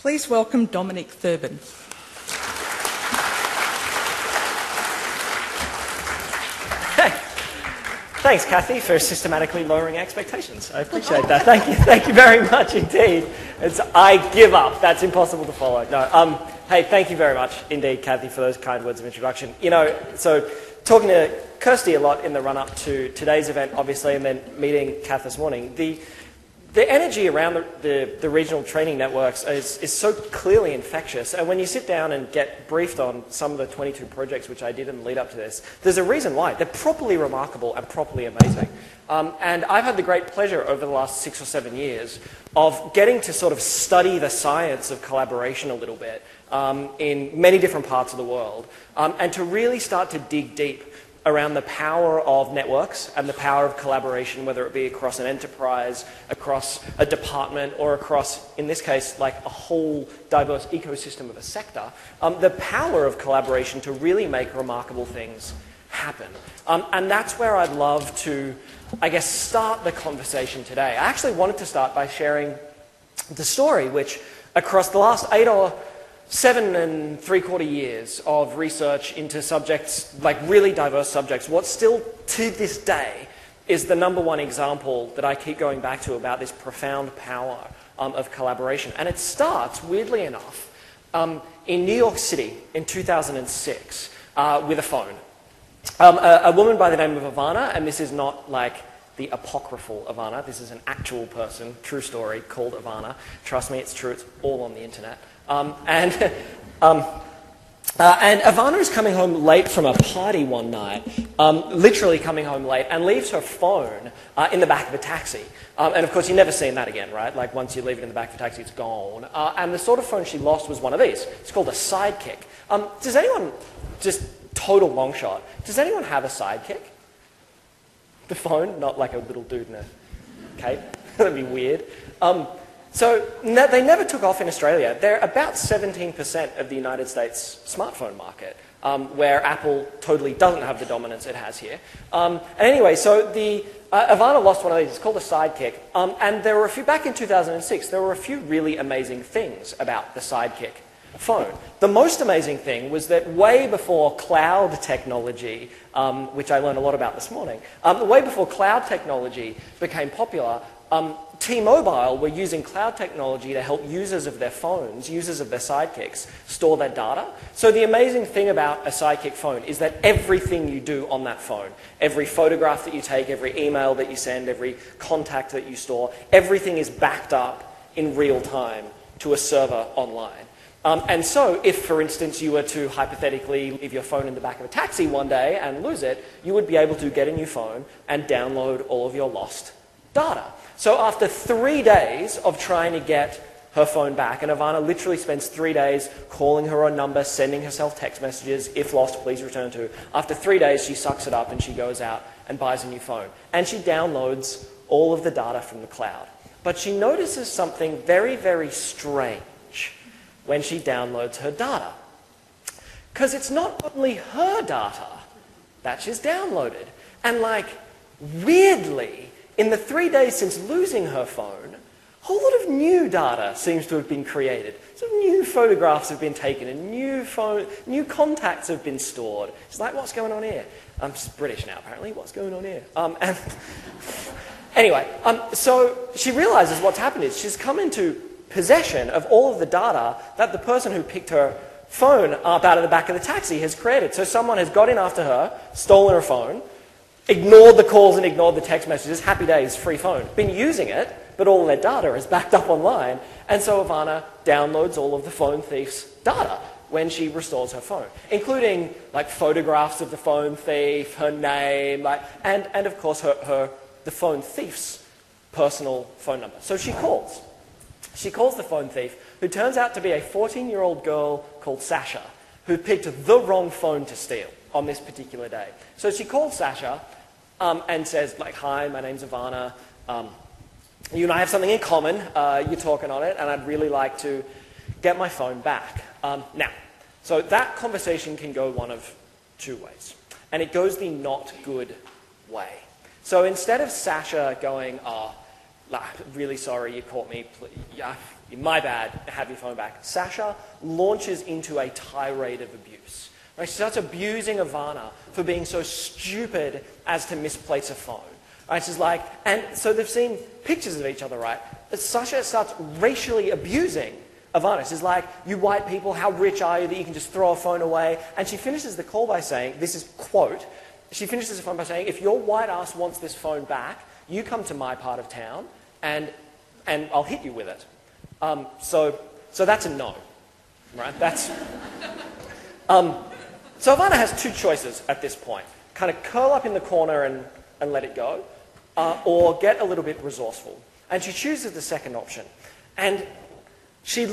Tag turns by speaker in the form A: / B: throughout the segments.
A: Please welcome Dominic Thurbon.
B: Hey. Thanks, Kathy, for systematically lowering expectations. I appreciate that. Thank you very much indeed. I give up. That's impossible to follow. No, hey, thank you very much indeed, Kathy, for those kind words of introduction. You know, so talking to Kirsty a lot in the run-up to today's event, obviously, and then meeting Kath this morning, the energy around the regional training networks is so clearly infectious. And when you sit down and get briefed on some of the 22 projects which I did in the lead up to this, there's a reason why. They're properly remarkable and properly amazing. And I've had the great pleasure over the last 6 or 7 years of getting to sort of study the science of collaboration a little bit in many different parts of the world, and to really start to dig deep around the power of networks and the power of collaboration, whether it be across an enterprise, across a department, or across, in this case, like a whole diverse ecosystem of a sector, the power of collaboration to really make remarkable things happen. And that's where I'd love to, I guess, start the conversation today. I actually wanted to start by sharing the story which, across the last 7 3/4 years of research into subjects, like really diverse subjects, what still to this day is the #1 example that I keep going back to about this profound power of collaboration. And it starts, weirdly enough, in New York City in 2006 with a phone. A woman by the name of Ivana, and this is not like the apocryphal Ivana, this is an actual person, true story, called Ivana. Trust me, it's true, it's all on the internet. And Ivana is coming home late from a party one night, literally coming home late, and leaves her phone in the back of a taxi. And of course, you've never seen that again, right? Like once you leave it in the back of a taxi, it's gone. And the sort of phone she lost was one of these. It's called a sidekick. Does anyone, just total long shot, does anyone have a sidekick? The phone, not like a little dude in a cape. That'd be weird. So they never took off in Australia. They're about 17% of the United States smartphone market, where Apple totally doesn't have the dominance it has here. And anyway, so Ivana lost one of these. It's called a sidekick. And there were back in 2006, there were a few really amazing things about the sidekick phone. The most amazing thing was that way before cloud technology, which I learned a lot about this morning, way before cloud technology became popular, T-Mobile were using cloud technology to help users of their phones, users of their sidekicks, store their data. So the amazing thing about a sidekick phone is that everything you do on that phone, every photograph that you take, every email that you send, every contact that you store, everything is backed up in real time to a server online. And so if, for instance, you were to hypothetically leave your phone in the back of a taxi one day and lose it, you would be able to get a new phone and download all of your lost data. So after 3 days of trying to get her phone back, and Ivana literally spends 3 days calling her own number, sending herself text messages, if lost, please return to. After 3 days, she sucks it up and she goes out and buys a new phone. And she downloads all of the data from the cloud. But she notices something very, very strange when she downloads her data. Because it's not only her data that she's downloaded. And like, weirdly, in the 3 days since losing her phone, a whole lot of new data seems to have been created. Some new photographs have been taken and new contacts have been stored. It's like, what's going on here? I'm just British now, apparently. What's going on here? Anyway, so she realizes what's happened is she's come into possession of all of the data that the person who picked her phone up out of the back of the taxi has created. So someone has got in after her, stolen her phone, ignored the calls and ignored the text messages, happy days, free phone. Been using it, but all their data is backed up online. And so Ivana downloads all of the phone thief's data when she restores her phone, including like photographs of the phone thief, her name, and of course the phone thief's personal phone number. So she calls. She calls the phone thief, who turns out to be a 14-year-old girl called Sasha, who picked the wrong phone to steal on this particular day. So she calls Sasha and says, like, hi, my name's Ivana. You and I have something in common. You're talking on it, and I'd really like to get my phone back. Now, so that conversation can go one of two ways. And it goes the not good way. So instead of Sasha going, really sorry you caught me, My bad, have your phone back. Sasha launches into a tirade of abuse. Right? She starts abusing Ivana for being so stupid as to misplace a phone. Right? She's like, and so they've seen pictures of each other, right? Sasha starts racially abusing Ivana. She's like, you white people, how rich are you that you can just throw a phone away? And she finishes the call by saying, this is quote, she finishes the phone by saying, if your white ass wants this phone back, you come to my part of town and I'll hit you with it. So that's a no, right? That's... So Ivana has two choices at this point. Kind of curl up in the corner and let it go, or get a little bit resourceful. And she chooses the second option. And she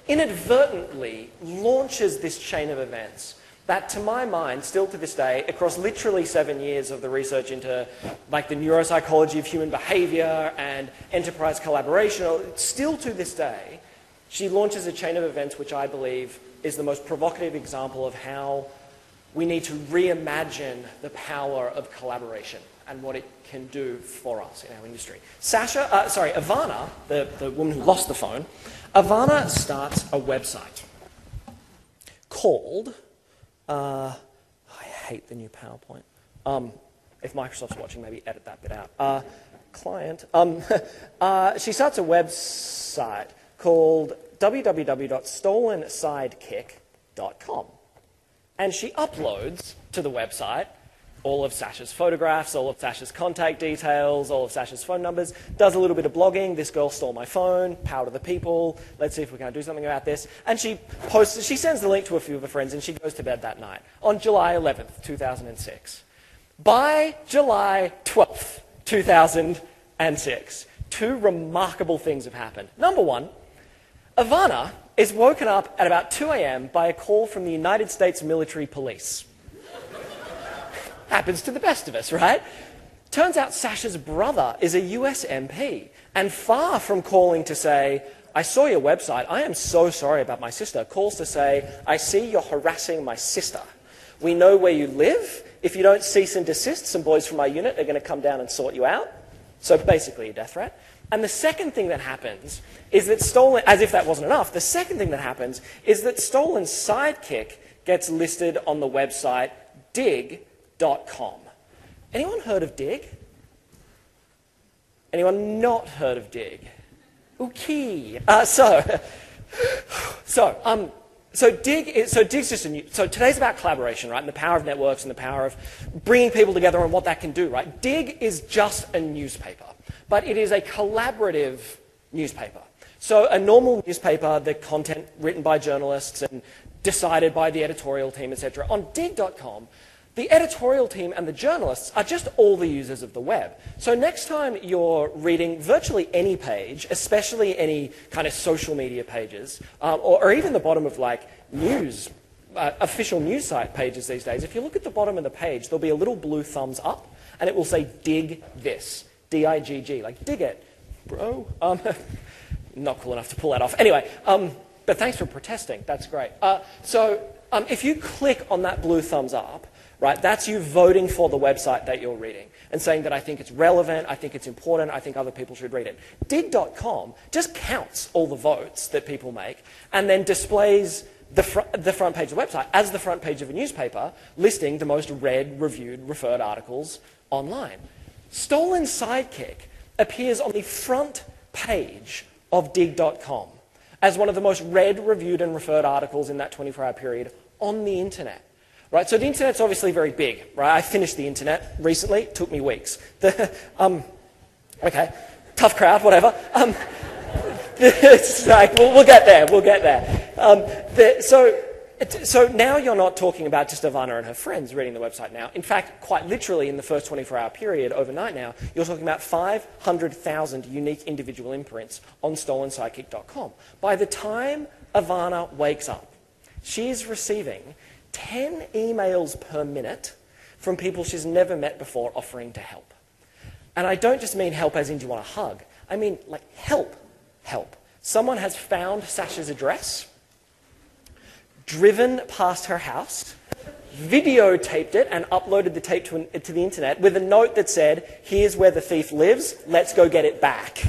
B: inadvertently launches this chain of events that, to my mind, still to this day, across literally 7 years of the research into like the neuropsychology of human behavior and enterprise collaboration, still to this day, she launches a chain of events which I believe is the most provocative example of how we need to reimagine the power of collaboration and what it can do for us in our industry. Ivana, the woman who lost the phone, Ivana starts a website called... I hate the new PowerPoint. If Microsoft's watching, maybe edit that bit out. Client. She starts a website called www.stolensidekick.com. And she uploads to the website all of Sasha's photographs, all of Sasha's contact details, all of Sasha's phone numbers, does a little bit of blogging. This girl stole my phone, power to the people, let's see if we can do something about this. And she sends the link to a few of her friends and she goes to bed that night on July 11th, 2006. By July 12th, 2006, two remarkable things have happened. Number one, Ivana is woken up at about 2 a.m. by a call from the United States Military Police. Happens to the best of us, right? Turns out Sasha's brother is a US MP, and far from calling to say, I saw your website, I am so sorry about my sister, calls to say, I see you're harassing my sister. We know where you live. If you don't cease and desist, some boys from our unit are going to come down and sort you out. So basically a death threat. And the second thing that happens is that Stolen, as if that wasn't enough, the second thing that happens is that Stolen's sidekick gets listed on the website dig.com. Anyone heard of Dig? Anyone not heard of Dig? Okay. Dig's just a new. So today's about collaboration, right? And the power of networks and the power of bringing people together and what that can do, right? Dig is just a newspaper, but it is a collaborative newspaper. So a normal newspaper, the content written by journalists and decided by the editorial team, etc. On dig.com, the editorial team and the journalists are just all the users of the web. So next time you're reading virtually any page, especially any kind of social media pages, or even the bottom of like news, official news site pages these days, if you look at the bottom of the page, there'll be a little blue thumbs up, and it will say dig this, D-I-G-G, like dig it, bro. Not cool enough to pull that off. Anyway, but thanks for protesting, that's great. If you click on that blue thumbs up, right, that's you voting for the website that you're reading and saying that I think it's relevant, I think it's important, I think other people should read it. Dig.com just counts all the votes that people make and then displays the front page of the website as the front page of a newspaper, listing the most read, reviewed, referred articles online. Stolen Sidekick appears on the front page of dig.com as one of the most read, reviewed, and referred articles in that 24-hour period on the internet. Right, so the internet's obviously very big, right? I finished the internet recently, it took me weeks. Okay, tough crowd, whatever. It's like, we'll get there. So now you're not talking about just Ivana and her friends reading the website now. In fact, quite literally in the first 24-hour period, overnight now, you're talking about 500,000 unique individual imprints on stolensidekick.com. By the time Ivana wakes up, she's receiving 10 emails per minute from people she's never met before offering to help. And I don't just mean help as in do you want a hug. I mean like help. Someone has found Sasha's address, driven past her house, videotaped it and uploaded the tape to the internet with a note that said, here's where the thief lives, let's go get it back.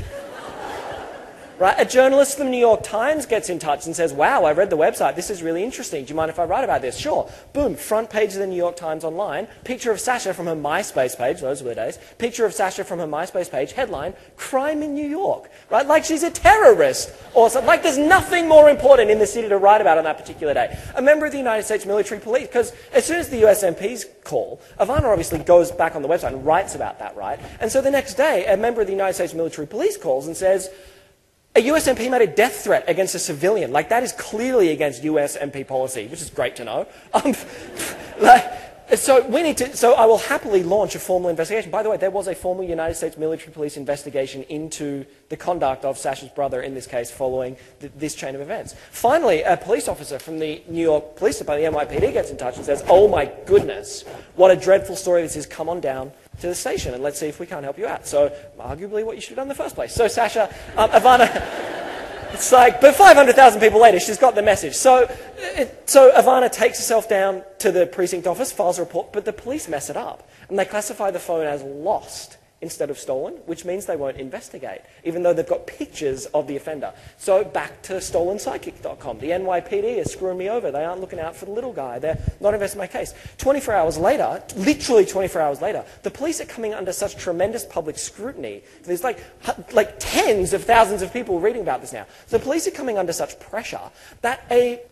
B: right? A journalist from the New York Times gets in touch and says, wow, I read the website. This is really interesting. Do you mind if I write about this? Sure. Boom, front page of the New York Times online. Picture of Sasha from her MySpace page. Those were the days. Picture of Sasha from her MySpace page. Headline, crime in New York, right? Like she's a terrorist or something. Like there's nothing more important in the city to write about on that particular day. A member of the United States military police, because as soon as the US MPs call, Ivana obviously goes back on the website and writes about that, right? And so the next day, a member of the United States military police calls and says, a US MP made a death threat against a civilian. Like, that is clearly against US MP policy, which is great to know. So I will happily launch a formal investigation. By the way, there was a formal United States military police investigation into the conduct of Sasha's brother in this case following this chain of events. Finally, a police officer from the New York Police Department, the NYPD, gets in touch and says, oh my goodness, what a dreadful story this is. Come on down to the station and let's see if we can't help you out. So arguably what you should have done in the first place. So Sasha, Ivana... It's like, but 500,000 people later, she's got the message. So Ivana takes herself down to the precinct office, files a report, but the police mess it up. And they classify the phone as lost instead of stolen, which means they won't investigate, even though they've got pictures of the offender. So back to stolenpsychic.com. The NYPD is screwing me over. They aren't looking out for the little guy. They're not investigating my case. 24 hours later, literally 24 hours later, the police are coming under such tremendous public scrutiny. There's like tens of thousands of people reading about this now. So the police are coming under such pressure that a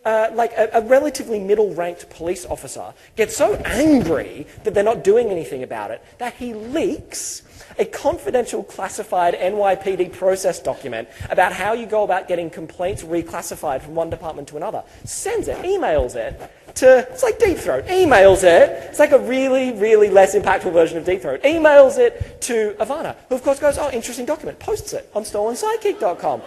B: relatively middle-ranked police officer gets so angry that they're not doing anything about it that he leaks a confidential classified NYPD process document about how you go about getting complaints reclassified from one department to another. Sends it, emails it to, it's like Deep Throat, emails it, it's like a really, really less impactful version of Deep Throat, emails it to Ivana, who of course goes, oh, interesting document, posts it on stolenpsychic.com.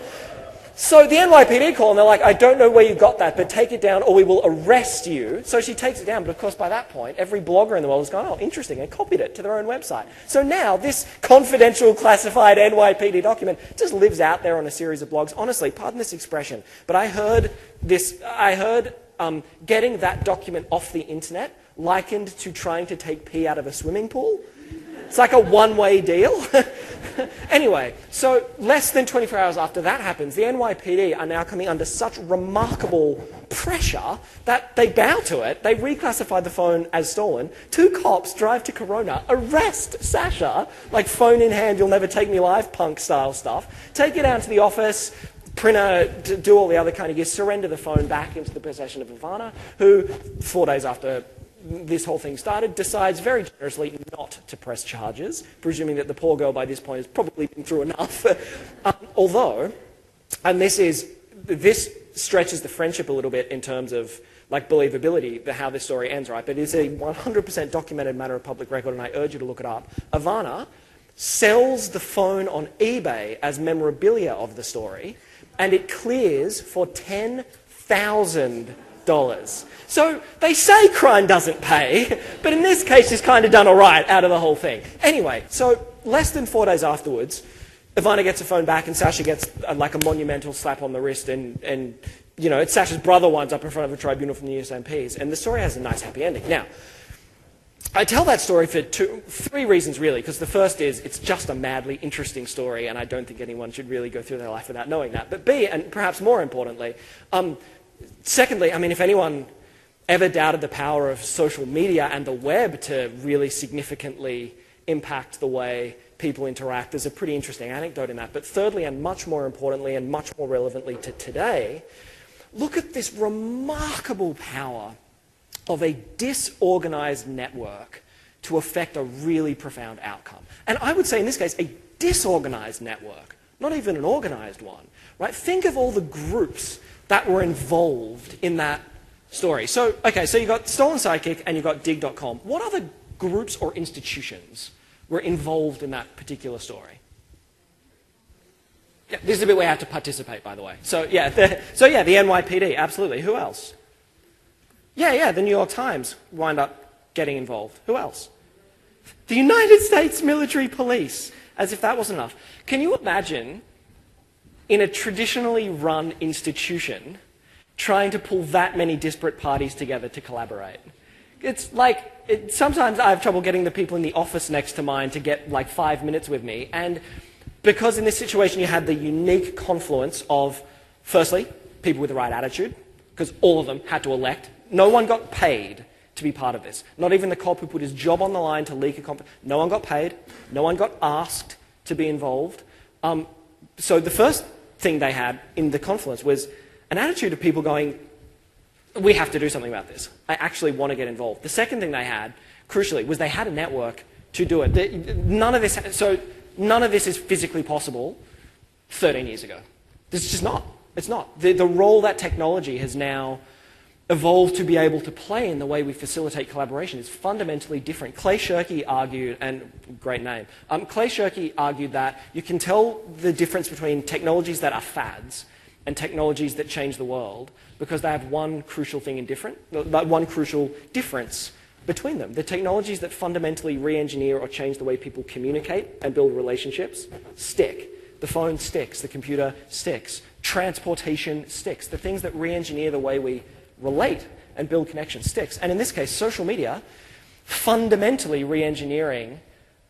B: So the NYPD call and they're like, I don't know where you got that, but take it down or we will arrest you. So she takes it down, but of course by that point, every blogger in the world has gone, oh, interesting, and copied it to their own website. So now this confidential classified NYPD document just lives out there on a series of blogs. Honestly, pardon this expression, but I heard getting that document off the internet likened to trying to take pee out of a swimming pool. It's like a one-way deal. Anyway, so less than 24 hours after that happens, the NYPD are now coming under such remarkable pressure that they bow to it. They reclassify the phone as stolen. 2 cops drive to Corona, arrest Sasha, like phone in hand, you'll never take me alive, punk style stuff. Take it down to the office, printer, do all the other kind of gear, surrender the phone back into the possession of Ivana, who 4 days after this whole thing started, decides very generously not to press charges, presuming that the poor girl by this point has probably been through enough. Although, and this stretches the friendship a little bit in terms of like believability, how this story ends, right? But it's a 100% documented matter of public record, and I urge you to look it up. Ivana sells the phone on eBay as memorabilia of the story, and it clears for $10,000. So they say crime doesn't pay, but in this case it's kind of done all right out of the whole thing. Anyway, so less than 4 days afterwards, Ivana gets a phone back and Sasha gets like a monumental slap on the wrist and you know, it's Sasha's brother winds up in front of a tribunal from the US MPs, and the story has a nice happy ending. Now, I tell that story for 3 reasons really, because the first is it's just a madly interesting story and I don't think anyone should really go through their life without knowing that. But B, and perhaps more importantly, secondly, I mean, if anyone ever doubted the power of social media and the web to really significantly impact the way people interact, there's a pretty interesting anecdote in that. But thirdly, and much more importantly, and much more relevantly to today, look at this remarkable power of a disorganized network to affect a really profound outcome. And I would say in this case, a disorganized network, not even an organized one, right? Think of all the groups that were involved in that story. So, okay, so you got Stolen Psychic and you got dig.com. What other groups or institutions were involved in that particular story? Yeah, this is the bit where you have to participate, by the way. So yeah, the NYPD, absolutely. Who else? Yeah, the New York Times wind up getting involved. Who else? The United States military police, as if that wasn't enough. Can you imagine in a traditionally run institution trying to pull that many disparate parties together to collaborate? It's like, sometimes I have trouble getting the people in the office next to mine to get like 5 minutes with me, and Because in this situation you had the unique confluence of, firstly, people with the right attitude, because all of them had to elect. No one got paid to be part of this. Not even the cop who put his job on the line to leak a comp. No one got paid. No one got asked to be involved. So the first thing they had in the confluence was an attitude of people going, we have to do something about this. I actually want to get involved. The second thing they had, crucially, was they had a network to do it. None of this is physically possible 13 years ago. It's just not. It's not. The role that technology has now evolved to be able to play in the way we facilitate collaboration is fundamentally different. Clay Shirky argued, and great name, Clay Shirky argued that you can tell the difference between technologies that are fads and technologies that change the world because they have one crucial difference between them. The technologies that fundamentally re-engineer or change the way people communicate and build relationships stick. The phone sticks, the computer sticks, transportation sticks. The things that re-engineer the way we relate and build connections sticks. And in this case, social media, fundamentally re-engineering,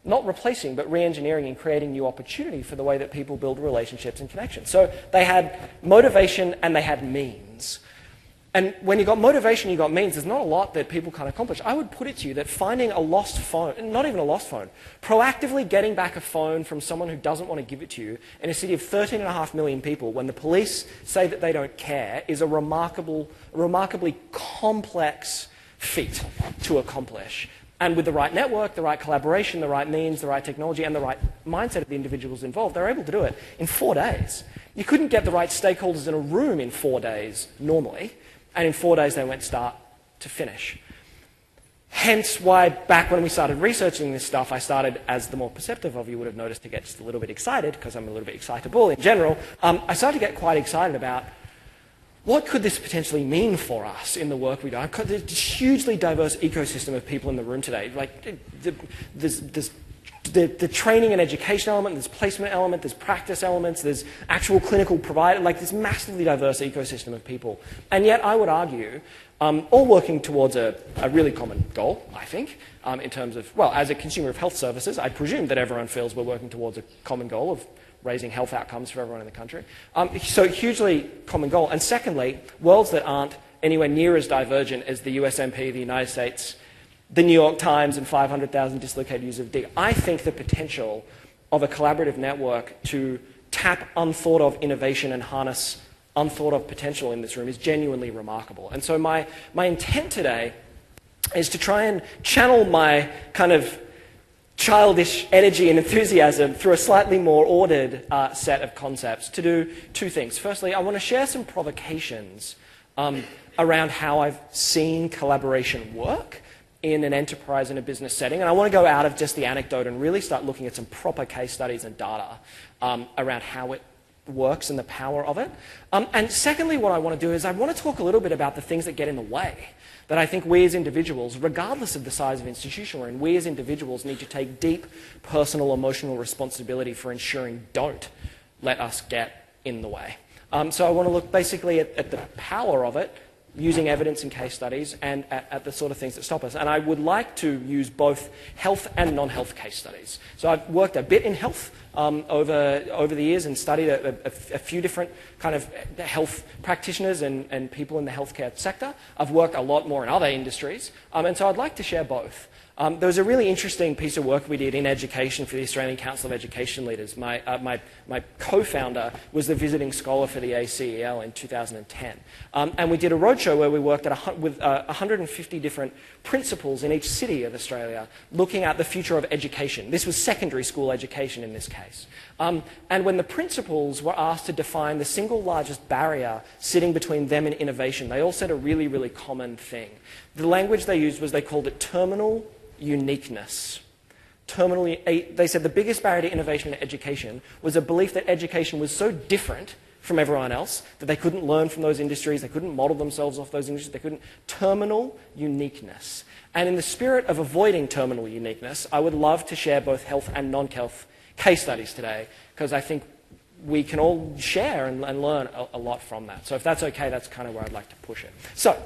B: not replacing, but re-engineering and creating new opportunity for the way that people build relationships and connections. So they had motivation and they had means. And when you got motivation, you got means, there's not a lot that people can accomplish. I would put it to you that finding a lost phone, not even a lost phone, proactively getting back a phone from someone who doesn't want to give it to you in a city of 13.5 million people when the police say that they don't care is a remarkably complex feat to accomplish. And with the right network, the right collaboration, the right means, the right technology, and the right mindset of the individuals involved, they're able to do it in 4 days. You couldn't get the right stakeholders in a room in 4 days normally. And in 4 days, they went start to finish. Hence why back when we started researching this stuff, I started, as the more perceptive of you would have noticed, to get just a little bit excited, because I'm a little bit excitable in general. I started to get quite excited about what could this potentially mean for us in the work we do. There's a hugely diverse ecosystem of people in the room today. Like, there's the training and education element, there's placement element, there's practice elements, there's actual clinical provider, like this massively diverse ecosystem of people. And yet I would argue, all working towards a really common goal, I think, in terms of, well, as a consumer of health services, I presume that everyone feels we're working towards a common goal of raising health outcomes for everyone in the country. So hugely common goal. And secondly, worlds that aren't anywhere near as divergent as the USMP, the United States, the New York Times, and 500,000 dislocated users of dig. I think the potential of a collaborative network to tap unthought of innovation and harness unthought of potential in this room is genuinely remarkable. And so my intent today is to try and channel my kind of childish energy and enthusiasm through a slightly more ordered set of concepts to do two things. Firstly, I want to share some provocations around how I've seen collaboration work in an enterprise and a business setting. And I want to go out of just the anecdote and really start looking at some proper case studies and data around how it works and the power of it. And secondly, what I want to do is I want to talk a little bit about the things that get in the way that I think we as individuals, regardless of the size of institution we're in, we as individuals need to take deep personal, emotional responsibility for ensuring don't let us get in the way. So I want to look basically at the power of it, using evidence and case studies, and at the sort of things that stop us. And I would like to use both health and non-health case studies. So I've worked a bit in health over the years and studied a few different kind of health practitioners and people in the healthcare sector. I've worked a lot more in other industries, and so I'd like to share both. There was a really interesting piece of work we did in education for the Australian Council of Education Leaders. My co-founder was the visiting scholar for the ACEL in 2010. And we did a roadshow where we worked with 150 different principals in each city of Australia looking at the future of education. This was secondary school education in this case. And when the principals were asked to define the single largest barrier sitting between them and innovation, they all said a really, really common thing. The language they used was they called it terminal uniqueness. They said the biggest barrier to innovation in education was a belief that education was so different from everyone else that they couldn't learn from those industries, they couldn't model themselves off those industries, they couldn't. Terminal uniqueness. And in the spirit of avoiding terminal uniqueness, I would love to share both health and non-health case studies today, because I think we can all share and learn a lot from that. So if that's okay, that's kind of where I'd like to push it. So,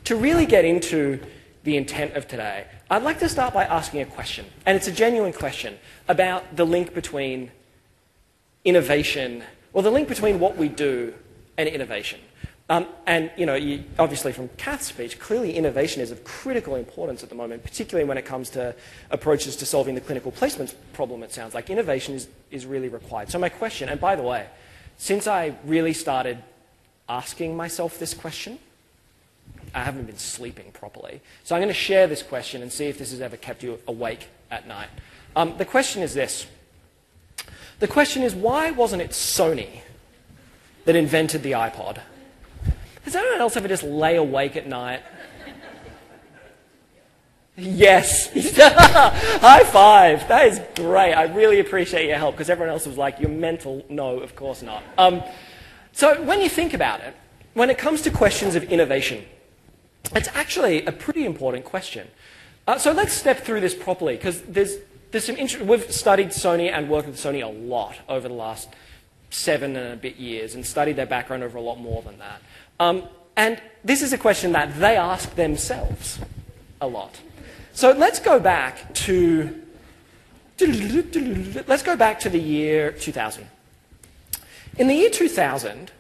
B: to really get into the intent of today, I'd like to start by asking a question, and it's a genuine question, about the link between innovation, well, the link between what we do and innovation. And, obviously from Kath's speech, clearly innovation is of critical importance at the moment, particularly when it comes to approaches to solving the clinical placements problem, it sounds like. Innovation is really required. So my question, and by the way, since I really started asking myself this question, I haven't been sleeping properly. So I'm going to share this question and see if this has ever kept you awake at night. The question is this. The question is, why wasn't it Sony that invented the iPod? Does anyone else ever just lay awake at night? Yes. High five. That is great. I really appreciate your help, because everyone else was like, you're mental. No, of course not. So when you think about it, when it comes to questions of innovation, it's actually a pretty important question. So let's step through this properly, because there's some we've studied Sony and worked with Sony a lot over the last 7 and a bit years, and studied their background over a lot more than that. And this is a question that they ask themselves a lot. So let's go back to the year 2000. In the year 2000,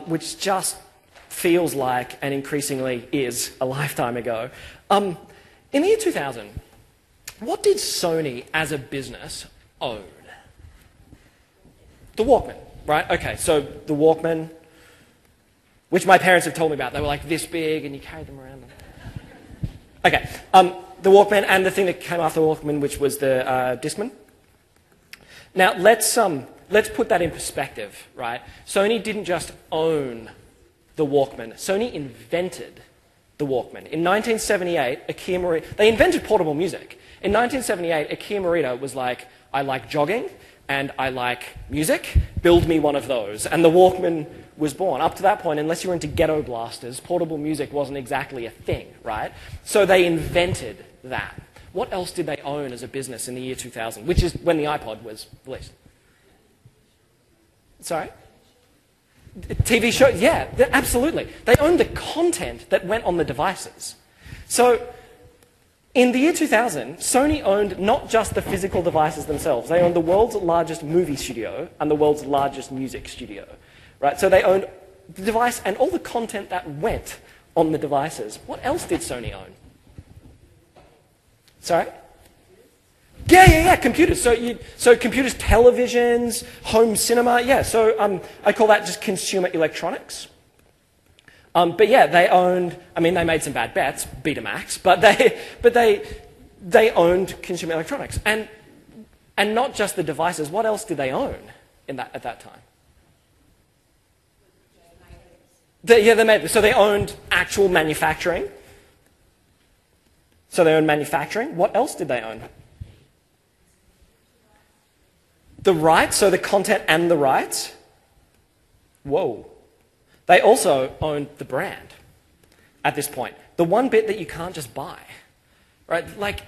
B: which just feels like and increasingly is a lifetime ago, in the year 2000, what did Sony as a business own? The Walkman, right? Okay, so the Walkman, which my parents have told me about. They were like this big and you carried them around. Okay, the Walkman and the thing that came after the Walkman, which was the Discman. Now, let's put that in perspective, right? Sony didn't just own the Walkman. Sony invented the Walkman. In 1978, Akira Morita, they invented portable music. In 1978, Akira Morita was like, I like jogging and I like music, build me one of those. And the Walkman was born. Up to that point, unless you were into ghetto blasters, portable music wasn't exactly a thing, right? So they invented that. What else did they own as a business in the year 2000, which is when the iPod was released? Sorry? TV shows, yeah, absolutely. They owned the content that went on the devices. So in the year 2000, Sony owned not just the physical devices themselves. They owned the world's largest movie studio and the world's largest music studio. Right? So they owned the device and all the content that went on the devices. What else did Sony own? Sorry? Yeah, computers. So computers, televisions, home cinema, yeah. So I call that just consumer electronics. But yeah, they owned, I mean, they made some bad bets, Betamax, but they owned consumer electronics. And not just the devices, what else did they own at that time? So they owned actual manufacturing. So they owned manufacturing. What else did they own? The rights, so the content and the rights. Whoa. They also owned the brand at this point. The one bit that you can't just buy. Right?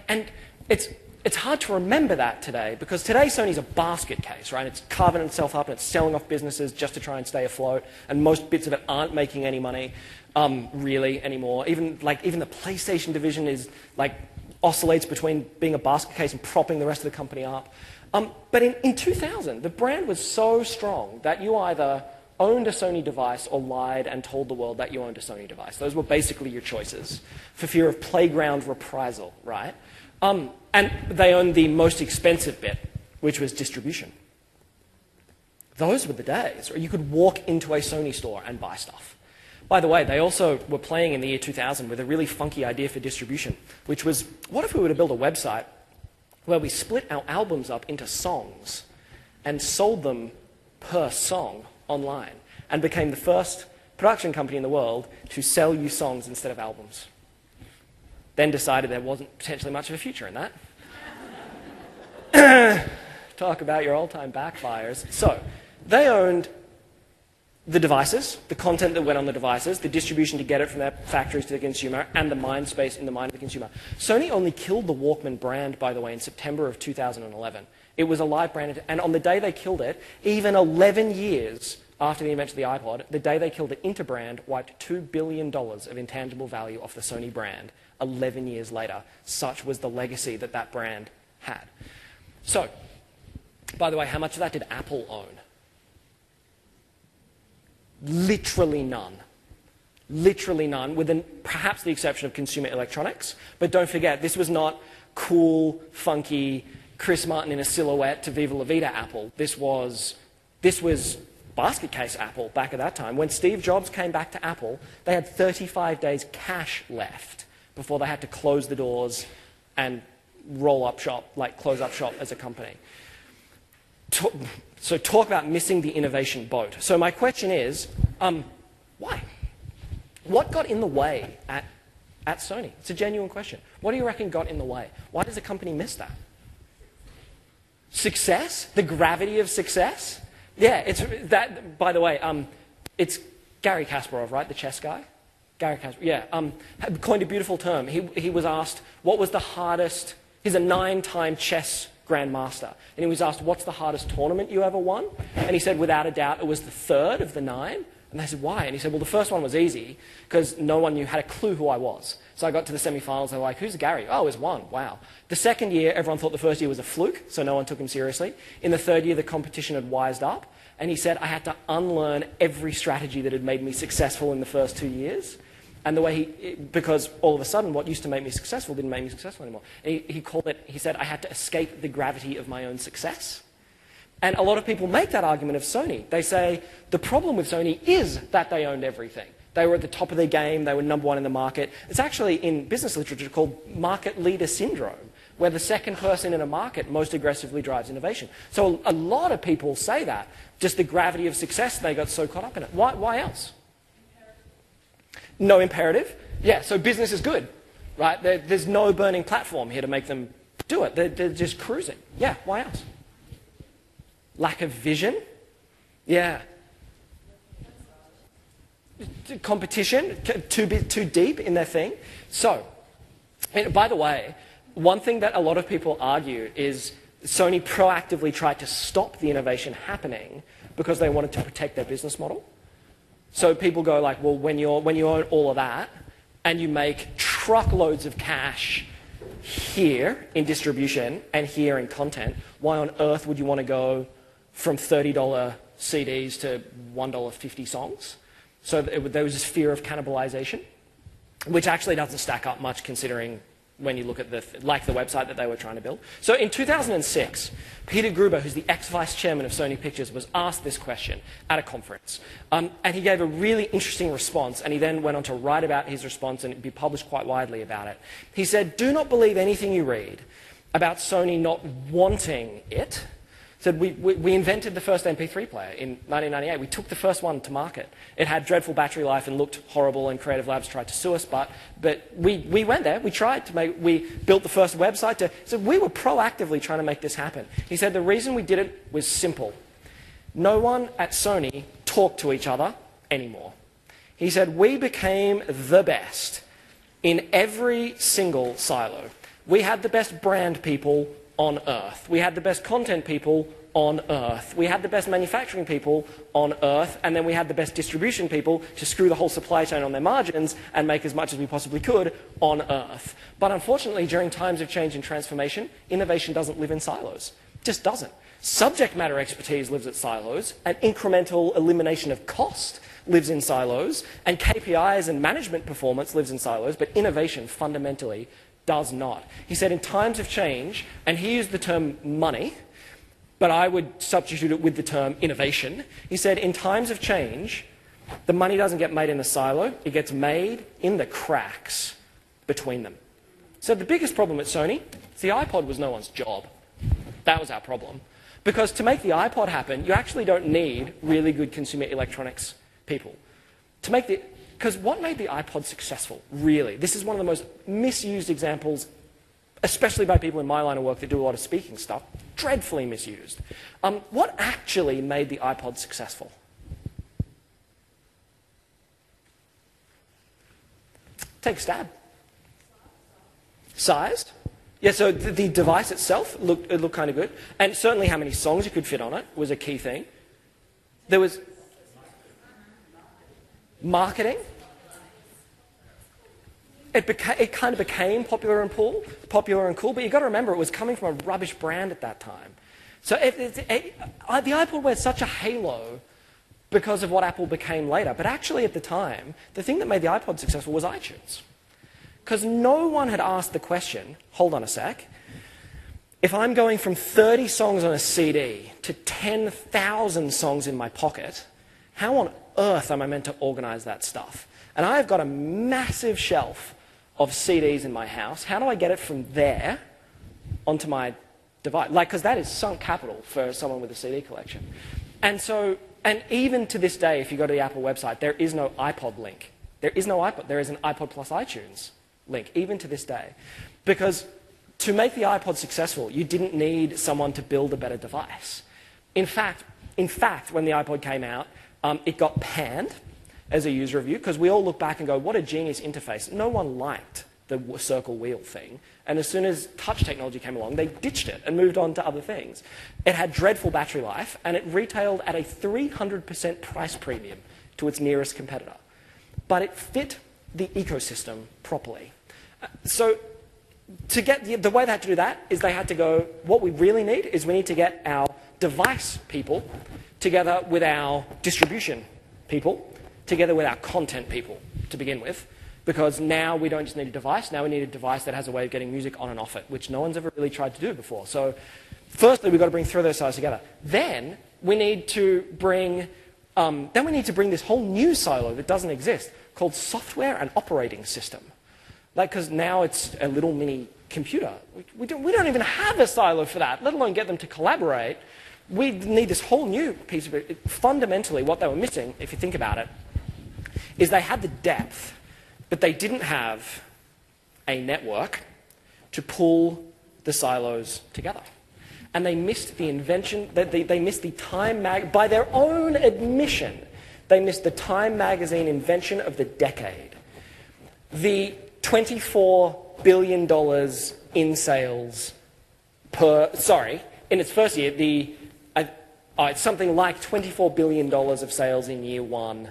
B: And it's hard to remember that today, because today Sony's a basket case, right? It's carving itself up and it's selling off businesses just to try and stay afloat, and most bits of it aren't making any money really anymore. Even the PlayStation division is oscillates between being a basket case and propping the rest of the company up. But in 2000, the brand was so strong that you either owned a Sony device or lied and told the world that you owned a Sony device. Those were basically your choices, for fear of playground reprisal, right? And they owned the most expensive bit, which was distribution. Those were the days, or you could walk into a Sony store and buy stuff. By the way, they also were playing in the year 2000 with a really funky idea for distribution, which was, what if we were to build a website where we split our albums up into songs and sold them per song online, and became the first production company in the world to sell you songs instead of albums? Then decided there wasn't potentially much of a future in that. Talk about your all-time backfires. So they owned the devices, the content that went on the devices, the distribution to get it from their factories to the consumer, and the mind space in the mind of the consumer. Sony only killed the Walkman brand, by the way, in September of 2011. It was a live brand, and on the day they killed it, even 11 years after the invention of the iPod, the day they killed it, Interbrand wiped $2 billion of intangible value off the Sony brand 11 years later. Such was the legacy that that brand had. So, By the way, how much of that did Apple own? Literally none. Literally none, with perhaps the exception of consumer electronics. But don't forget, this was not cool, funky, Chris Martin in a silhouette to Viva La Vida Apple. This was basket case Apple back at that time. When Steve Jobs came back to Apple, they had 35 days cash left before they had to close the doors and roll up shop, like close up shop as a company. So talk about missing the innovation boat. So my question is, why? What got in the way at Sony? It's a genuine question. What do you reckon got in the way? Why does a company miss that? Success? The gravity of success? Yeah, it's that. By the way, it's Gary Kasparov, right? The chess guy. Gary Kasparov. Yeah, coined a beautiful term. He was asked what was the hardest. He's a 9-time chess grandmaster, and he was asked what's the hardest tournament you ever won, and he said without a doubt it was the third of the 9. And they said, why? And he said, well, the first one was easy because no one had a clue who I was. So I got to the semi-finals, they were like, who's Gary? Oh, it was one. Wow. The second year, everyone thought the first year was a fluke, so no one took him seriously. In the third year, the competition had wised up, and he said, I had to unlearn every strategy that had made me successful in the first 2 years. And the way because all of a sudden, what used to make me successful didn't make me successful anymore. And he called it, he said, I had to escape the gravity of my own success. And a lot of people make that argument of Sony. They say the problem with Sony is that they owned everything. They were at the top of their game. They were number one in the market. It's actually in business literature called market leader syndrome, where the second person in a market most aggressively drives innovation. So a lot of people say that. Just the gravity of success, they got so caught up in it. Why else? No imperative. Yeah, so business is good, right? There's no burning platform here to make them do it. They're just cruising. Yeah, why else? Lack of vision? Yeah. Competition? Too deep in their thing? So, and by the way, one thing that a lot of people argue is Sony proactively tried to stop the innovation happening because they wanted to protect their business model. So people go like, well, when you own all of that and you make truckloads of cash here in distribution and here in content, why on earth would you want to go from $30 CDs to $1.50 songs? So there was this fear of cannibalization, which actually doesn't stack up much considering when you look at the website that they were trying to build. So in 2006, Peter Gruber, who's the ex-vice chairman of Sony Pictures, was asked this question at a conference. And he gave a really interesting response, and he then went on to write about his response and be published quite widely about it. He said, do not believe anything you read about Sony not wanting it. Said we invented the first MP3 player in 1998. We took the first one to market. It had dreadful battery life and looked horrible, and Creative Labs tried to sue us, but we went there. We tried to we built the first website. So we were proactively trying to make this happen. He said the reason we did it was simple. No one at Sony talked to each other anymore. He said we became the best in every single silo. We had the best brand people on Earth. We had the best content people on Earth. We had the best manufacturing people on Earth, and then we had the best distribution people to screw the whole supply chain on their margins and make as much as we possibly could on Earth. But unfortunately, during times of change and transformation, innovation doesn't live in silos. It just doesn't. Subject matter expertise lives at silos, and incremental elimination of cost lives in silos, and KPIs and management performance lives in silos, but innovation fundamentally does not. He said in times of change, and he used the term money, but I would substitute it with the term innovation. He said in times of change, the money doesn't get made in a silo, it gets made in the cracks between them. So the biggest problem at Sony is the iPod was no one's job. That was our problem. Because to make the iPod happen, you actually don't need really good consumer electronics people. Because what made the iPod successful, really? This is one of the most misused examples, especially by people in my line of work that do a lot of speaking stuff. Dreadfully misused. What actually made the iPod successful? Take a stab. Size? Yeah, so the device itself looked kind of good. And certainly how many songs you could fit on it was a key thing. There was marketing. It kind of became popular and cool, but you've got to remember it was coming from a rubbish brand at that time. So the iPod wears such a halo because of what Apple became later. But actually at the time, the thing that made the iPod successful was iTunes. Because no one had asked the question, hold on a sec, if I'm going from 30 songs on a CD to 10,000 songs in my pocket, how on earth am I meant to organize that stuff? And I've got a massive shelf of CDs in my house. How do I get it from there onto my device? Like, because that is sunk capital for someone with a CD collection. And so, and even to this day, if you go to the Apple website, there is no iPod link. There is no iPod. There is an iPod plus iTunes link, even to this day. Because to make the iPod successful, you didn't need someone to build a better device. In fact, when the iPod came out, it got panned as a user review because we all look back and go, what a genius interface. No one liked the circle wheel thing. And as soon as touch technology came along, they ditched it and moved on to other things. It had dreadful battery life, and it retailed at a 300% price premium to its nearest competitor. But it fit the ecosystem properly. So to get the way they had to do that is they had to go, what we really need is we need to get our device people together with our distribution people, together with our content people to begin with, because now we don't just need a device, now we need a device that has a way of getting music on and off it, which no one's ever really tried to do before. So firstly, we've got to bring three of those sides together. Then we need to bring this whole new silo that doesn't exist called software and operating system. Like, because now it's a little mini computer. We don't even have a silo for that, let alone get them to collaborate. We need this whole new piece of it. Fundamentally, what they were missing, if you think about it, is they had the depth, but they didn't have a network to pull the silos together. And they missed the invention, they missed the Time by their own admission, they missed the Time magazine invention of the decade. The $24 billion in sales in its first year, it's something like $24 billion of sales in year one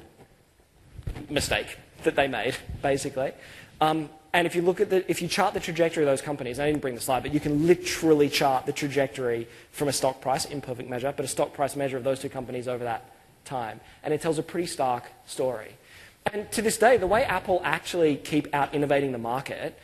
B: mistake that they made, basically. And if you chart the trajectory of those companies, I didn't bring the slide, but you can literally chart the trajectory from a stock price, imperfect measure, but a stock price measure of those two companies over that time. And it tells a pretty stark story. And to this day, the way Apple actually keep out innovating the market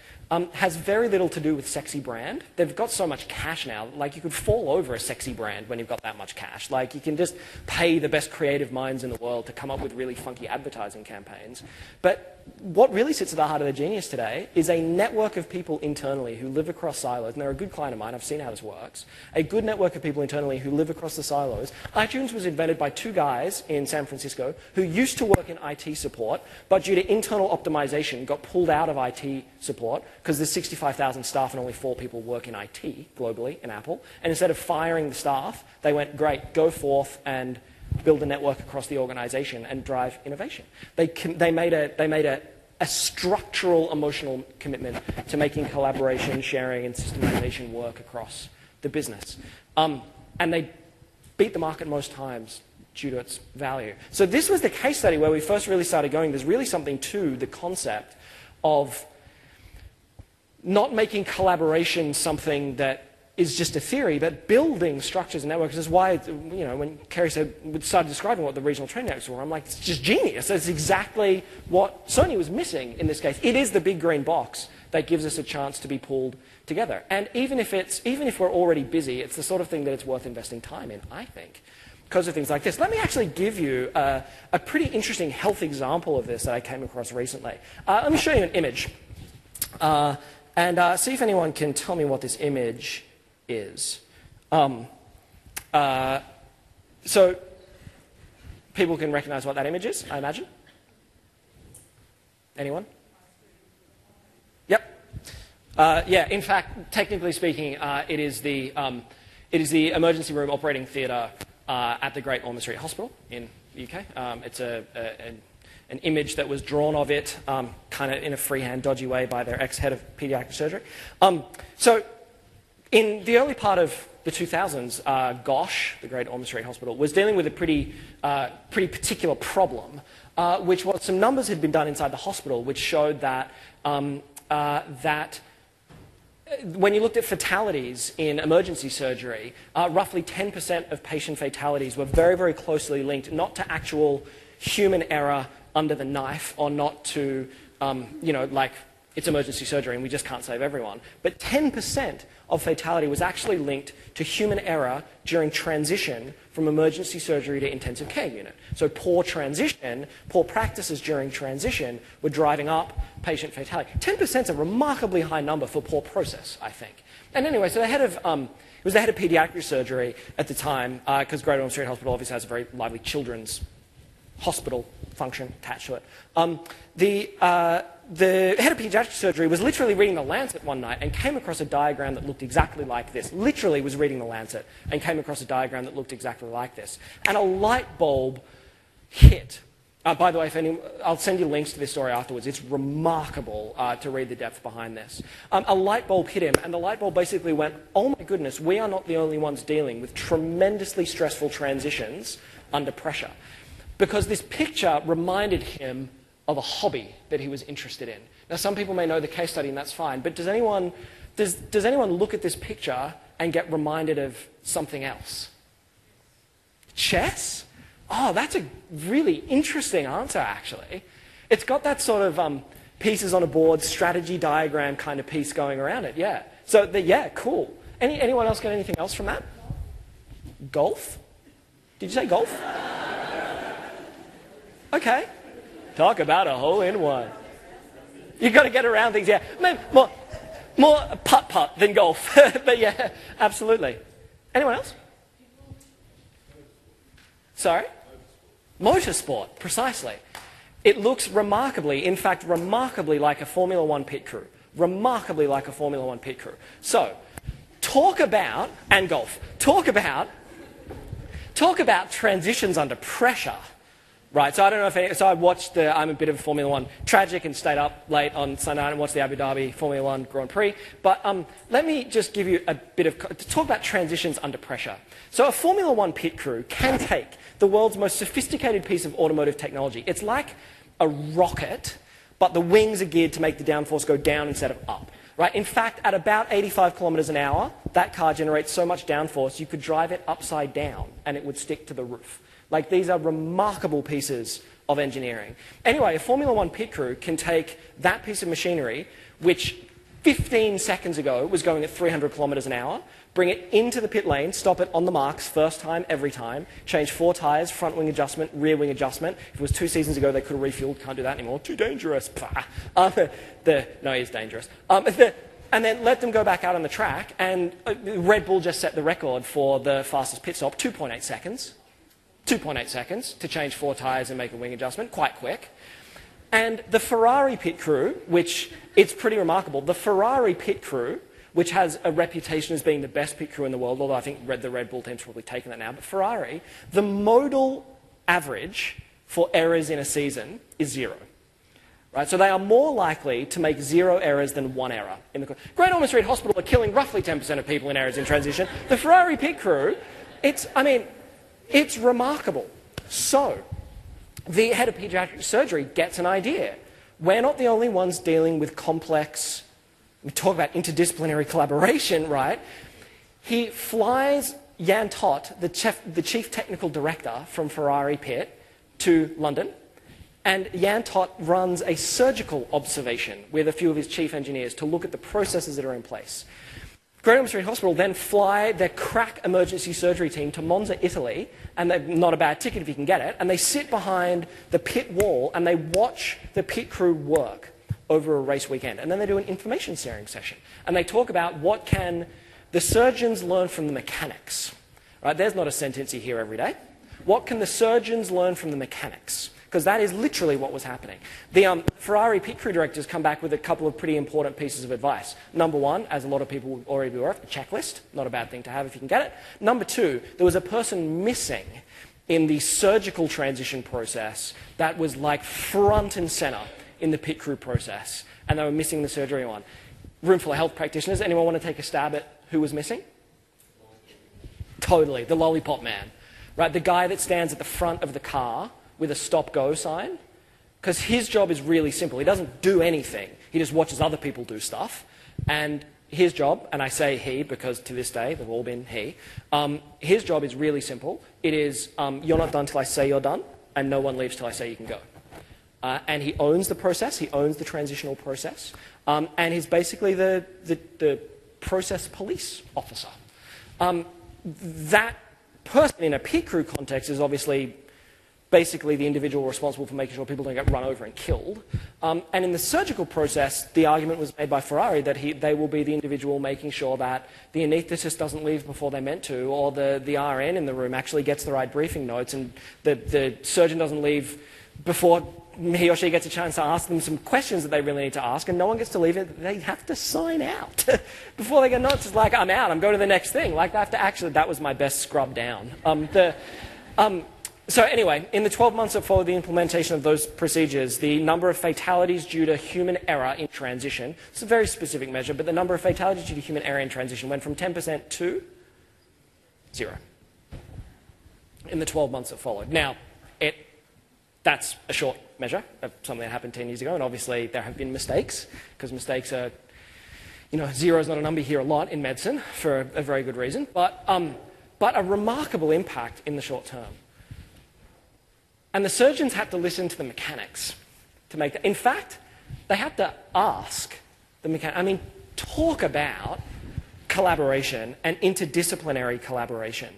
B: has very little to do with sexy brand. They've got so much cash now, like you could fall over a sexy brand when you've got that much cash. Like you can just pay the best creative minds in the world to come up with really funky advertising campaigns. But what really sits at the heart of their genius today is a network of people internally who live across silos, and they're a good client of mine, I've seen how this works, a good network of people internally who live across the silos. iTunes was invented by two guys in San Francisco who used to work in IT support, but due to internal optimization got pulled out of IT support because there's 65,000 staff and only 4 people work in IT globally in Apple. And instead of firing the staff, they went, great, go forth and build a network across the organization and drive innovation. They made a structural emotional commitment to making collaboration, sharing, and systemization work across the business. And they beat the market most times due to its value. So this was the case study where we first really started going, there's really something to the concept of not making collaboration something that is just a theory, but building structures and networks. This is why, when Kerry started describing what the regional trade networks were, I'm like, it's just genius. It's exactly what Sony was missing in this case. It is the big green box that gives us a chance to be pulled together. And even if we're already busy, it's the sort of thing that it's worth investing time in, I think, because of things like this. Let me actually give you a pretty interesting health example of this that I came across recently. Let me show you an image. And see if anyone can tell me what this image is. So people can recognize what that image is, I imagine? Anyone? Yep. Yeah, in fact, technically speaking, it is the emergency room operating theatre at the Great Ormond Street Hospital in the UK. It's an image that was drawn of it kind of in a freehand, dodgy way by their ex-head of pediatric surgery. So in the early part of the 2000s, GOSH, the Great Ormond Street Hospital, was dealing with a pretty particular problem, which was some numbers had been done inside the hospital which showed that when you looked at fatalities in emergency surgery, roughly 10% of patient fatalities were very, very closely linked, not to actual human error under the knife or not to, like it's emergency surgery and we just can't save everyone. But 10% of fatality was actually linked to human error during transition from emergency surgery to intensive care unit. So poor transition, poor practices during transition were driving up patient fatality. 10% is a remarkably high number for poor process, I think. And anyway, so it was the head of pediatric surgery at the time, because Great Ormond Street Hospital obviously has a very lively children's hospital function attached to it. The head of pediatric surgery was literally reading the Lancet one night and came across a diagram that looked exactly like this. Literally was reading the Lancet and came across a diagram that looked exactly like this. And a light bulb hit. By the way, I'll send you links to this story afterwards. It's remarkable to read the depth behind this. A light bulb hit him, and the light bulb basically went, oh my goodness, we are not the only ones dealing with tremendously stressful transitions under pressure. Because this picture reminded him of a hobby that he was interested in. Now, some people may know the case study, and that's fine, but does anyone look at this picture and get reminded of something else? Chess? Oh, that's a really interesting answer, actually. It's got that sort of pieces on a board, strategy diagram kind of piece going around it, yeah. So, yeah, cool. Anyone else got anything else from that? Golf? Did you say golf? Okay. Talk about a hole-in-one. You've got to get around things, yeah. Maybe more putt-putt than golf. But yeah, absolutely. Anyone else? Sorry? Motorsport, precisely. It looks remarkably, in fact, remarkably like a Formula One pit crew. Remarkably like a Formula One pit crew. So, and golf. Talk about transitions under pressure. Right, so I don't know if I watched I'm a bit of a Formula One tragic and stayed up late on Sunday night and watched the Abu Dhabi Formula One Grand Prix. But let me just give you a bit of, to talk about transitions under pressure. So a Formula One pit crew can take the world's most sophisticated piece of automotive technology. It's like a rocket, but the wings are geared to make the downforce go down instead of up. Right? In fact, at about 85 kilometers an hour, that car generates so much downforce you could drive it upside down and it would stick to the roof. Like, these are remarkable pieces of engineering. Anyway, a Formula One pit crew can take that piece of machinery, which 15 seconds ago was going at 300 kilometers an hour, bring it into the pit lane, stop it on the marks, first time, every time, change 4 tyres, front wing adjustment, rear wing adjustment. If it was 2 seasons ago, they could have refueled, can't do that anymore. Too dangerous. No, he is dangerous. And then let them go back out on the track, and Red Bull just set the record for the fastest pit stop, 2.8 seconds. 2.8 seconds to change 4 tyres and make a wing adjustment, quite quick. And the Ferrari pit crew, which it's pretty remarkable, the Ferrari pit crew, which has a reputation as being the best pit crew in the world, although I think the Red Bull team's probably taken that now, but Ferrari, the modal average for errors in a season is 0. Right? So they are more likely to make 0 errors than 1 error. Great Ormond Street Hospital are killing roughly 10% of people in errors in transition. The Ferrari pit crew, it's remarkable. So, the head of pediatric surgery gets an idea. We're not the only ones dealing with complex, we talk about interdisciplinary collaboration, right? He flies Jan Tot, the chief technical director from Ferrari Pit, to London, and Jan Tot runs a surgical observation with a few of his chief engineers to look at the processes that are in place. Great Ormond Street Hospital then fly their crack emergency surgery team to Monza, Italy, and they're not a bad ticket if you can get it, and they sit behind the pit wall and they watch the pit crew work over a race weekend. And then they do an information sharing session. And they talk about what can the surgeons learn from the mechanics. Right? There's not a sentence you hear every day. What can the surgeons learn from the mechanics? Because that is literally what was happening. The Ferrari pit crew directors come back with a couple of pretty important pieces of advice. Number one, as a lot of people will already be aware of, a checklist. Not a bad thing to have if you can get it. Number two, there was a person missing in the surgical transition process that was like front and center in the pit crew process. And they were missing the surgery one. Room full of health practitioners. Anyone want to take a stab at who was missing? Totally. The lollipop man. Right? The guy that stands at the front of the car with a stop-go sign, because his job is really simple. He doesn't do anything. He just watches other people do stuff, and his job, and I say he because to this day they've all been he, his job is really simple. It is, you're not done till I say you're done, and no one leaves till I say you can go. And he owns the process, he owns the transitional process, and he's basically the process police officer. That person in a pit crew context is obviously basically the individual responsible for making sure people don't get run over and killed. And in the surgical process, the argument was made by Ferrari that they will be the individual making sure that the anaesthetist doesn't leave before they're meant to, or the RN in the room actually gets the right briefing notes, and the surgeon doesn't leave before he or she gets a chance to ask them some questions that they really need to ask, and no one gets to leave it. They have to sign out before they get notes. It's like, I'm out, I'm going to the next thing. Like, I have to actually, that was my best scrub down. So anyway, in the 12 months that followed the implementation of those procedures, the number of fatalities due to human error in transition, it's a very specific measure, but the number of fatalities due to human error in transition went from 10% to 0 in the 12 months that followed. Now, that's a short measure of something that happened 10 years ago, and obviously there have been mistakes, because mistakes are, 0 is not a number you hear a lot in medicine for a very good reason, but a remarkable impact in the short term. And the surgeons had to listen to the mechanics to make that. In fact, they had to ask the mechanics. I mean, talk about collaboration and interdisciplinary collaboration.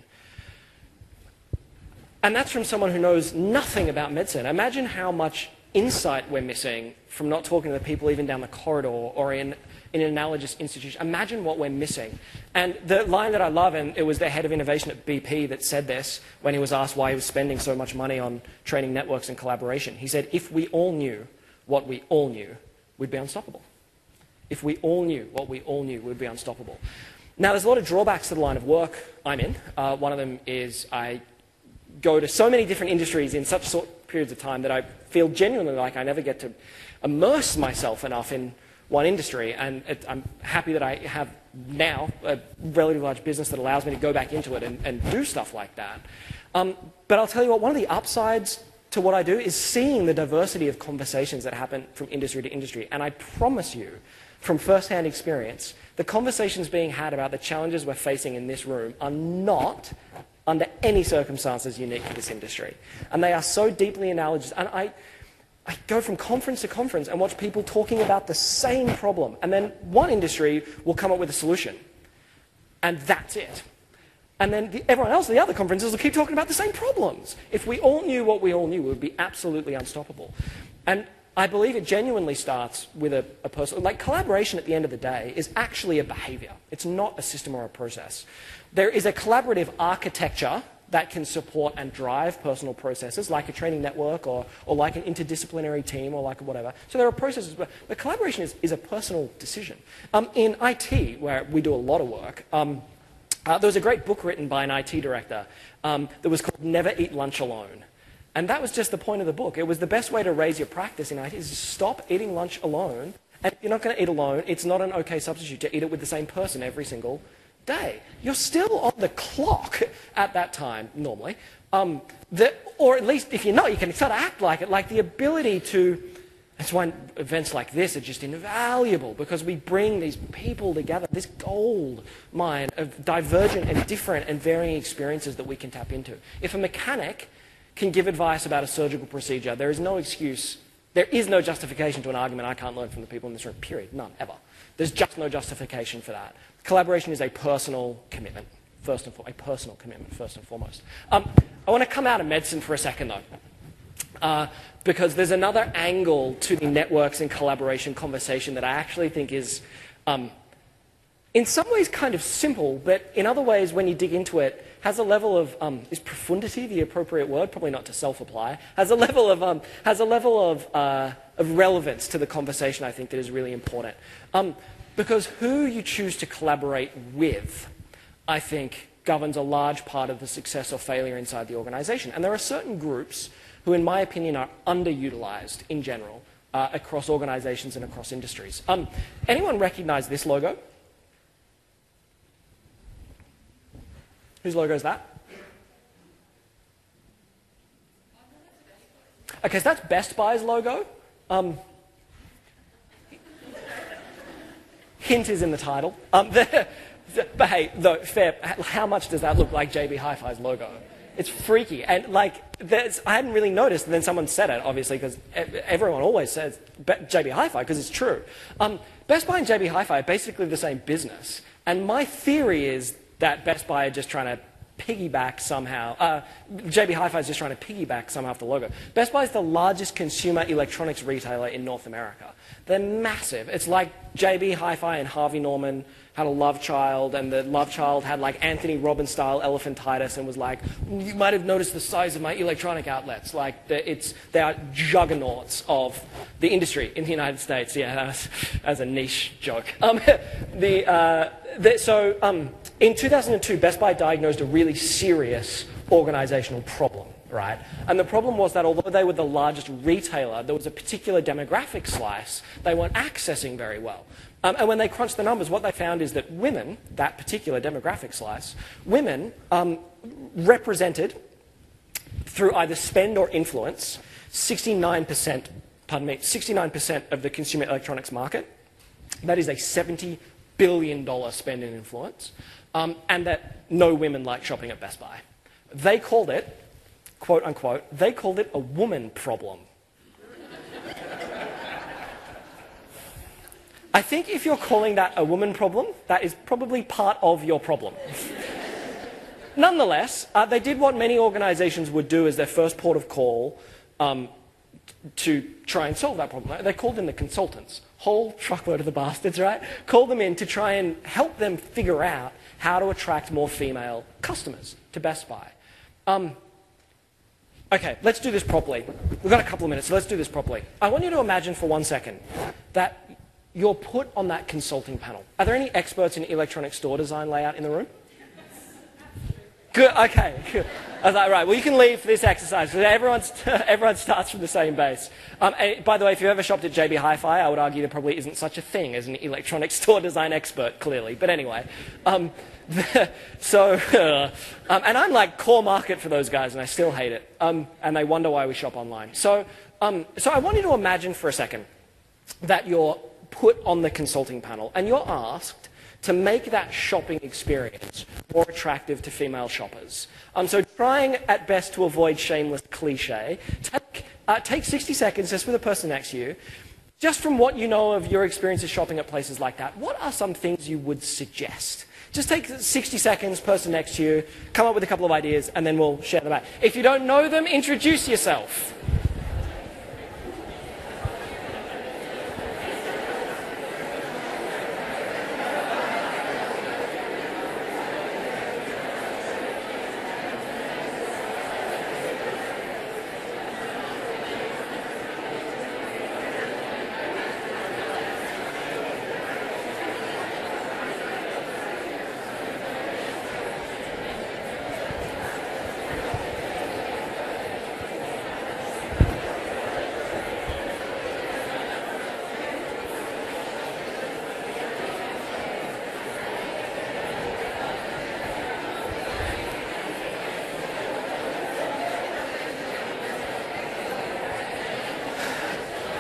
B: And that's from someone who knows nothing about medicine. Imagine how much insight we're missing from not talking to the people even down the corridor or in an analogous institution. Imagine what we're missing. And the line that I love, and it was the head of innovation at BP that said this when he was asked why he was spending so much money on training networks and collaboration. He said, if we all knew what we all knew, we'd be unstoppable. If we all knew what we all knew, we'd be unstoppable. Now, there's a lot of drawbacks to the line of work I'm in. One of them is I go to so many different industries in such short periods of time that I feel genuinely like I never get to immerse myself enough in one industry, and I'm happy that I have now a relatively large business that allows me to go back into it and do stuff like that. But I'll tell you what, one of the upsides to what I do is seeing the diversity of conversations that happen from industry to industry. And I promise you, from first-hand experience, the conversations being had about the challenges we're facing in this room are not, under any circumstances, unique to this industry. And they are so deeply analogous. And I go from conference to conference and watch people talking about the same problem. And then one industry will come up with a solution. And that's it. And then everyone else at the other conferences will keep talking about the same problems. If we all knew what we all knew, we would be absolutely unstoppable. And I believe it genuinely starts with a person. Like, collaboration at the end of the day is actually a behavior. It's not a system or a process. There is a collaborative architecture that can support and drive personal processes, like a training network or like an interdisciplinary team or like whatever. So there are processes, but collaboration is a personal decision. In IT, where we do a lot of work, there was a great book written by an IT director that was called Never Eat Lunch Alone. And that was just the point of the book. It was the best way to raise your practice in IT is stop eating lunch alone. And if you're not going to eat alone, it's not an okay substitute to eat it with the same person every single day. You're still on the clock at that time, normally. Or at least if you're not, you can sort of act like it. Like the ability to... That's why events like this are just invaluable, because we bring these people together, this gold mine of divergent and different and varying experiences that we can tap into. If a mechanic can give advice about a surgical procedure, there is no excuse, there is no justification to an argument I can't learn from the people in this room, period. None, ever. There's just no justification for that. Collaboration is a personal commitment, first and foremost. I want to come out of medicine for a second, though, because there's another angle to the networks and collaboration conversation that I actually think is, in some ways, kind of simple, but in other ways, when you dig into it, has a level of, is profundity the appropriate word? Probably not to self-apply. Has a level of relevance to the conversation, I think, that is really important. Because who you choose to collaborate with, I think, governs a large part of the success or failure inside the organization. And there are certain groups who, in my opinion, are underutilized in general across organizations and across industries. Anyone recognize this logo? Whose logo is that? Okay, so that's Best Buy's logo. Hint is in the title. But hey, though, fair, how much does that look like JB Hi-Fi's logo? It's freaky. And like, I hadn't really noticed, and then someone said it, obviously, because everyone always says JB Hi-Fi, because it's true. Best Buy and JB Hi-Fi are basically the same business. And my theory is that Best Buy are just trying to piggyback somehow. JB Hi-Fi is just trying to piggyback somehow off the logo. Best Buy is the largest consumer electronics retailer in North America. They're massive. It's like JB Hi-Fi and Harvey Norman had a love child, and the love child had like Anthony Robbins-style elephantitis and was like, you might have noticed the size of my electronic outlets. Like, they are juggernauts of the industry in the United States. Yeah, that's a niche joke. In 2002, Best Buy diagnosed a really serious organizational problem, right? And the problem was that although they were the largest retailer, there was a particular demographic slice they weren't accessing very well. And when they crunched the numbers, what they found is that women, that particular demographic slice, women represented, through either spend or influence, 69% of the consumer electronics market. That is a $70 billion spend in influence. And that no women like shopping at Best Buy. They called it, quote unquote, they called it a woman problem. I think if you're calling that a woman problem, that is probably part of your problem. Nonetheless, they did what many organizations would do as their first port of call to try and solve that problem. They called in the consultants, whole truckload of the bastards, right? Called them in to try and help them figure out how to attract more female customers to Best Buy. Okay, let's do this properly. We've got a couple of minutes, so let's do this properly. I want you to imagine for 1 second that you're put on that consulting panel. Are there any experts in electronic store design layout in the room? Good, okay. Good. I was like, right, well, you can leave for this exercise, because everyone starts from the same base. And by the way, if you've ever shopped at JB Hi-Fi, I would argue there probably isn't such a thing as an electronic store design expert, clearly. But anyway, and I'm like core market for those guys, and I still hate it. And they wonder why we shop online. So I want you to imagine for a second that you're put on the consulting panel, and you're asked to make that shopping experience more attractive to female shoppers. So trying at best to avoid shameless cliche, take 60 seconds just with the person next to you. Just from what you know of your experiences shopping at places like that, what are some things you would suggest? Just take 60 seconds, person next to you, come up with a couple of ideas, and then we'll share them out. If you don't know them, introduce yourself.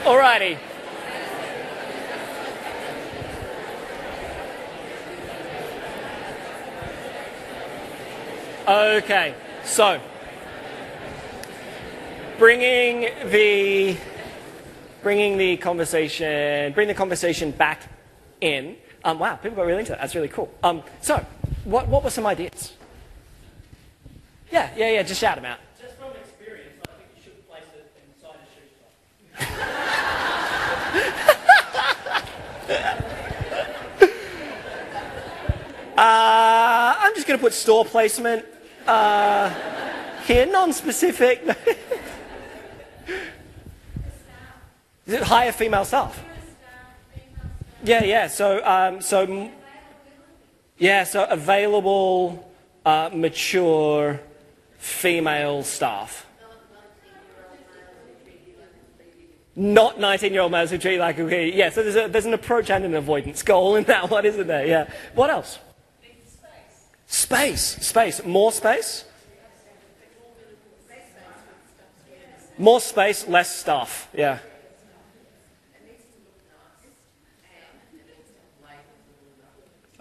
B: Alrighty. Okay, so bring the conversation back in. Wow, people got really into that. That's really cool. So, what were some ideas? Yeah. Just shout them out.
C: Just from experience, I think you should place it inside a shoe shop.
B: I'm just going to put store placement here, non-specific. Is it hire female staff? Yeah. So available, mature female staff. Not 19-year-old males who treat like a kid. Yeah, so there's an approach and an avoidance goal in that one, isn't there? Yeah. What else? Space. More space? More space, less stuff. Yeah.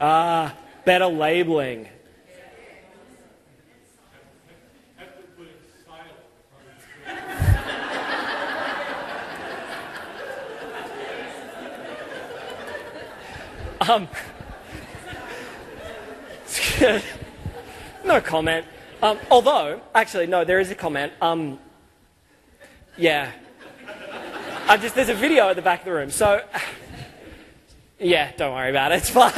B: Better labeling. No comment. Although, actually, no, there is a comment. Yeah. There's a video at the back of the room. So, yeah, don't worry about it. It's fine.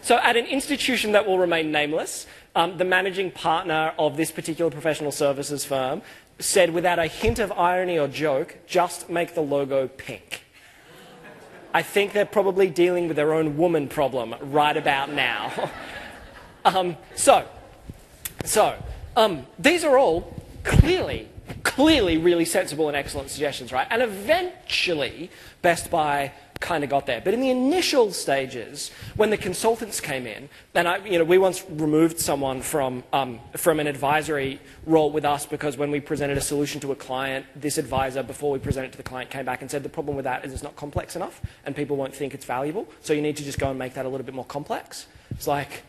B: So at an institution that will remain nameless, the managing partner of this particular professional services firm said without a hint of irony or joke, just make the logo pink. I think they're probably dealing with their own woman problem right about now. These are all clearly really sensible and excellent suggestions, right? And eventually, Best Buy kind of got there. But in the initial stages, when the consultants came in, and we once removed someone from an advisory role with us because when we presented a solution to a client, this advisor, before we presented it to the client, came back and said the problem with that is it's not complex enough and people won't think it's valuable, so you need to just go and make that a little bit more complex. It's like,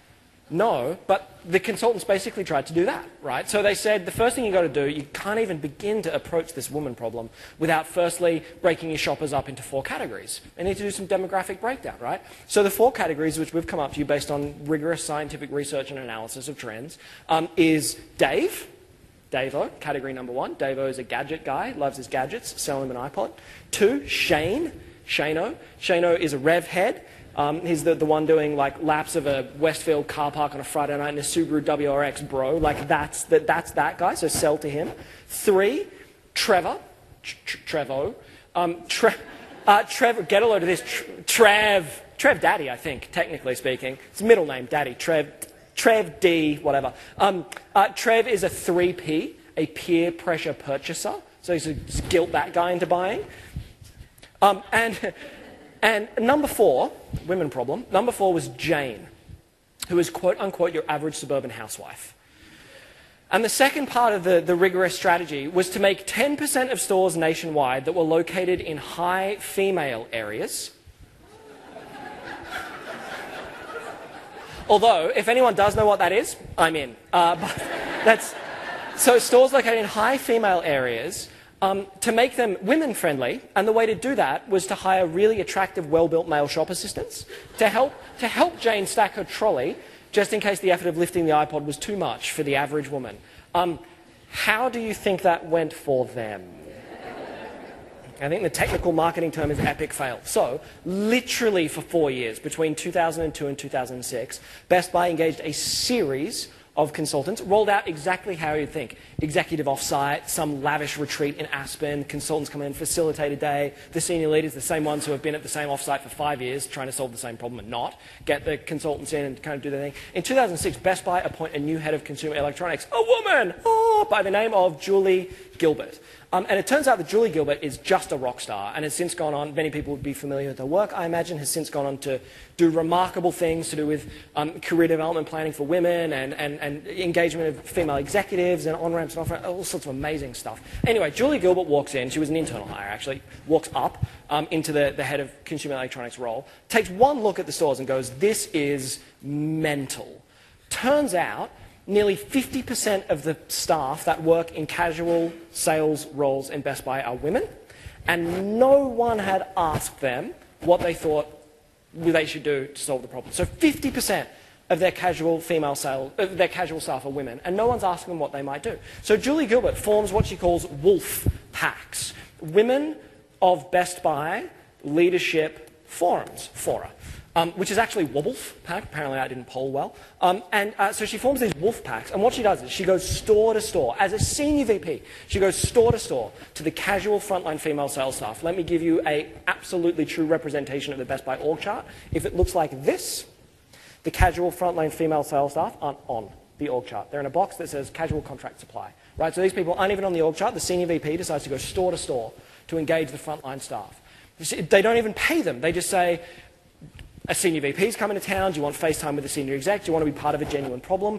B: no, but the consultants basically tried to do that, right? So they said the first thing you've got to do, you can't even begin to approach this woman problem without firstly breaking your shoppers up into 4 categories. You need to do some demographic breakdown, right? So the 4 categories which we've come up to you based on rigorous scientific research and analysis of trends is Dave, Davo, category number 1. Davo is a gadget guy, loves his gadgets, sell him an iPod. 2, Shane, Shano. Shano is a rev head. He's the one doing like laps of a Westfield car park on a Friday night in a Subaru WRX, bro. Like that's that guy, so sell to him. 3, Trevor. Trevo. Trevor, get a load of this. Trev Daddy, I think, technically speaking. It's middle name, Daddy. Trev D, whatever. Trev is a 3P, a peer pressure purchaser. So he's guilt that guy into buying. And number 4, women problem, number 4 was Jane, who is quote-unquote your average suburban housewife. And the second part of the rigorous strategy was to make 10% of stores nationwide that were located in high female areas. Although, if anyone does know what that is, I'm in. So stores located in high female areas, to make them women-friendly, and the way to do that was to hire really attractive, well-built male shop assistants to help Jane stack her trolley, just in case the effort of lifting the iPod was too much for the average woman. How do you think that went for them? I think the technical marketing term is epic fail. So, literally for 4 years, between 2002 and 2006, Best Buy engaged a series of consultants, rolled out exactly how you'd think. Executive offsite, some lavish retreat in Aspen, consultants come in, facilitate a day, the senior leaders, the same ones who have been at the same offsite for 5 years, trying to solve the same problem and not, get the consultants in and kind of do their thing. In 2006, Best Buy appoint a new head of consumer electronics, a woman, by the name of Julie Gilbert. And it turns out that Julie Gilbert is just a rock star and has since gone on, many people would be familiar with her work, I imagine, has since gone on to do remarkable things to do with career development planning for women and engagement of female executives and on-ramps and off-ramps, all sorts of amazing stuff. Anyway, Julie Gilbert walks in, she was an internal hire actually, walks up into the head of consumer electronics role, takes one look at the stores and goes, this is mental. Turns out, nearly 50% of the staff that work in casual sales roles in Best Buy are women, and no one had asked them what they thought they should do to solve the problem. So 50% of their casual staff are women, and no one's asking them what they might do. So Julie Gilbert forms what she calls wolf packs, women of Best Buy leadership forums, fora. Which is actually Wobblf pack. Apparently I didn't poll well. So she forms these wolf packs, and what she does is she goes store to store. As a senior VP, she goes store to store to the casual frontline female sales staff. Let me give you an absolutely true representation of the Best Buy org chart. If it looks like this, the casual frontline female sales staff aren't on the org chart. They're in a box that says casual contract supply. Right? So these people aren't even on the org chart. The senior VP decides to go store to store to engage the frontline staff. They don't even pay them. They just say, a senior VP's coming to town, do you want FaceTime with a senior exec, do you want to be part of a genuine problem?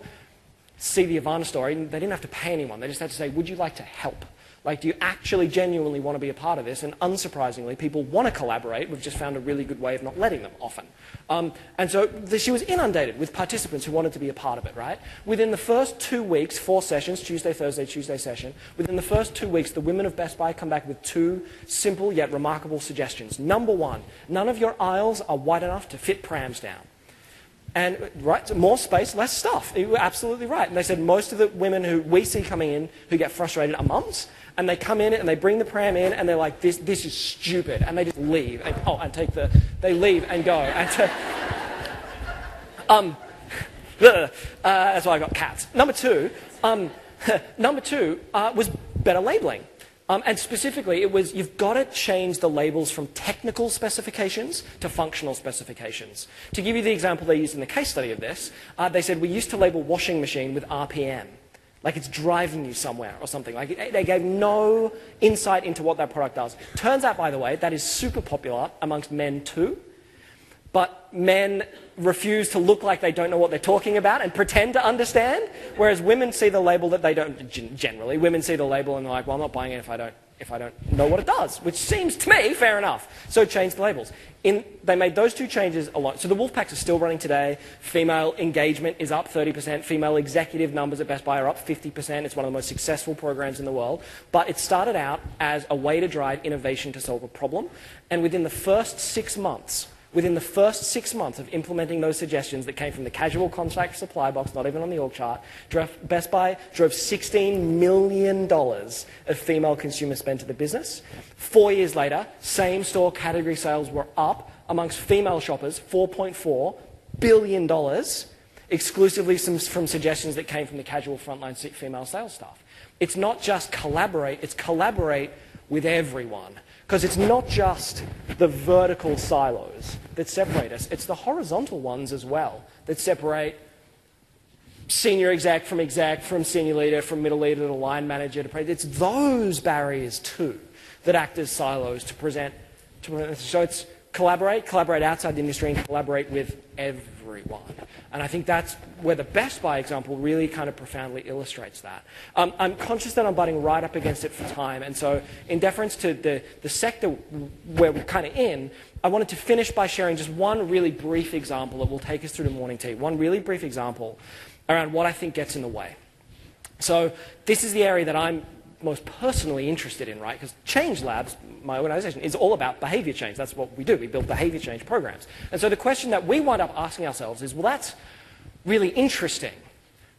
B: See the Ivana story, they didn't have to pay anyone, they just had to say, would you like to help? Like, do you actually genuinely want to be a part of this? And unsurprisingly, people want to collaborate. We've just found a really good way of not letting them often. And so she was inundated with participants who wanted to be a part of it, right? Within the first 2 weeks, 4 sessions, Tuesday, Thursday, Tuesday session, within the first 2 weeks, the women of Best Buy come back with 2 simple yet remarkable suggestions. Number 1, none of your aisles are wide enough to fit prams down. And right, so more space, less stuff. You were absolutely right. And they said most of the women who we see coming in who get frustrated are mums. And they come in and they bring the pram in and they're like, this is stupid. And they just leave. And, they leave and go. And that's why I got cats. Number two was better labeling. And specifically, it was you've got to change the labels from technical specifications to functional specifications. To give you the example they used in the case study of this, they said we used to label washing machine with RPM, like it's driving you somewhere or something. Like they gave no insight into what that product does. Turns out, by the way, that is super popular amongst men too. But men refuse to look like they don't know what they're talking about and pretend to understand, whereas women see the label that they don't, generally, women see the label and they're like, well, I'm not buying it if I don't know what it does, which seems to me fair enough. So change the labels. They made those 2 changes alone. So the wolf packs are still running today. Female engagement is up 30%. Female executive numbers at Best Buy are up 50%. It's one of the most successful programs in the world. But it started out as a way to drive innovation to solve a problem. And within the first 6 months, of implementing those suggestions that came from the casual contract supply box, not even on the org chart, Best Buy drove $16 million of female consumer spend to the business. 4 years later, same store category sales were up amongst female shoppers, $4.4 billion, exclusively from suggestions that came from the casual frontline female sales staff. It's not just collaborate, it's collaborate with everyone. Because it's not just the vertical silos that separate us, it's the horizontal ones as well that separate senior exec, from senior leader, from middle leader to line manager. It's those barriers too that act as silos to present. So it's collaborate outside the industry and collaborate with everyone. And I think that's where the Best Buy example really kind of profoundly illustrates that. I'm conscious that I'm butting right up against it for time, and so in deference to the sector where we're kind of in, I wanted to finish by sharing just one really brief example that will take us through to morning tea. One really brief example around what I think gets in the way. So this is the area that I'm most personally interested in, right? Because Change Labs, my organization, is all about behavior change. That's what we do. We build behavior change programs. And so the question that we wind up asking ourselves is, well, that's really interesting,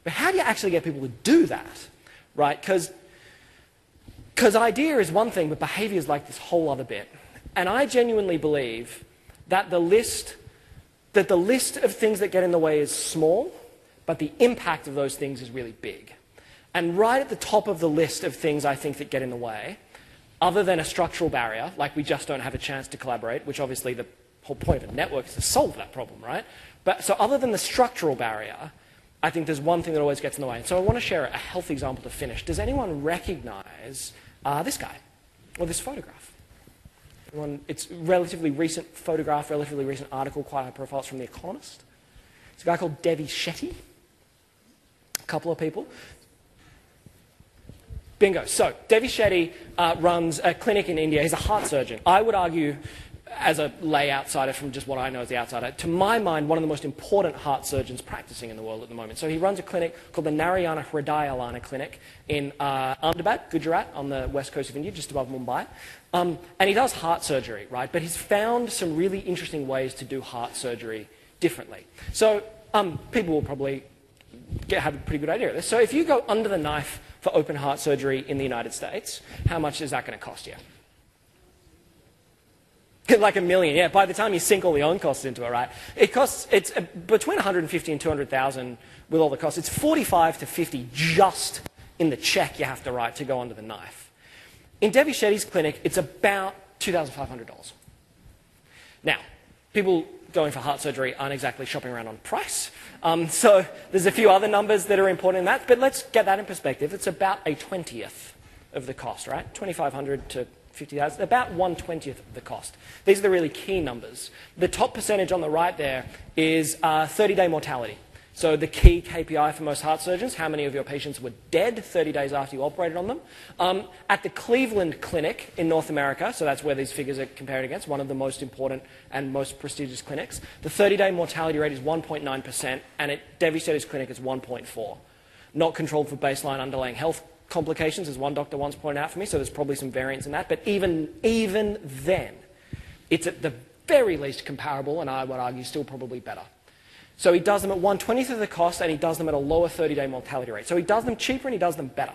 B: but how do you actually get people to do that, right? Because idea is one thing, but behavior is like this whole other bit. And I genuinely believe that the list of things that get in the way is small, but the impact of those things is really big. And right at the top of the list of things I think that get in the way, other than a structural barrier, like we just don't have a chance to collaborate, which obviously the whole point of a network is to solve that problem, right? But so other than the structural barrier, I think there's one thing that always gets in the way. And so I want to share a health example to finish. Does anyone recognize this guy or this photograph? It's a relatively recent photograph, relatively recent article, quite high profile. It's from The Economist. It's a guy called Devi Shetty. A couple of people. Bingo. So Devi Shetty runs a clinic in India. He's a heart surgeon. I would argue, as a lay outsider from just what I know as the outsider, to my mind, one of the most important heart surgeons practicing in the world at the moment. So he runs a clinic called the Narayana Hridayalana Clinic in Ahmedabad, Gujarat, on the west coast of India, just above Mumbai. And he does heart surgery, right? But he's found some really interesting ways to do heart surgery differently. So people will probably have a pretty good idea of this. So if you go under the knife for open heart surgery in the United States, how much is that going to cost you? Like $1 million, yeah. By the time you sink all the own costs into it, right? It's between 150 and 200,000 with all the costs. It's 45 to 50 just in the check you have to write to go under the knife. In Devi Shetty's clinic, it's about $2,500. Now, people going for heart surgery aren't exactly shopping around on price. So there's a few other numbers that are important in that, but let's get that in perspective. It's about a 20th of the cost, right? 2,500 to 50,000, about 1/20th of the cost. These are the really key numbers. The top percentage on the right there is 30-day mortality. So the key KPI for most heart surgeons, how many of your patients were dead 30 days after you operated on them. At the Cleveland Clinic in North America, so that's where these figures are compared against, one of the most important and most prestigious clinics, the 30-day mortality rate is 1.9%, and at Devi Shetty's clinic it's 1.4%. Not controlled for baseline underlying health complications, as one doctor once pointed out for me, so there's probably some variance in that. But even then, it's at the very least comparable, and I would argue still probably better. So he does them at 1/20th of the cost, and he does them at a lower 30-day mortality rate. So he does them cheaper and he does them better.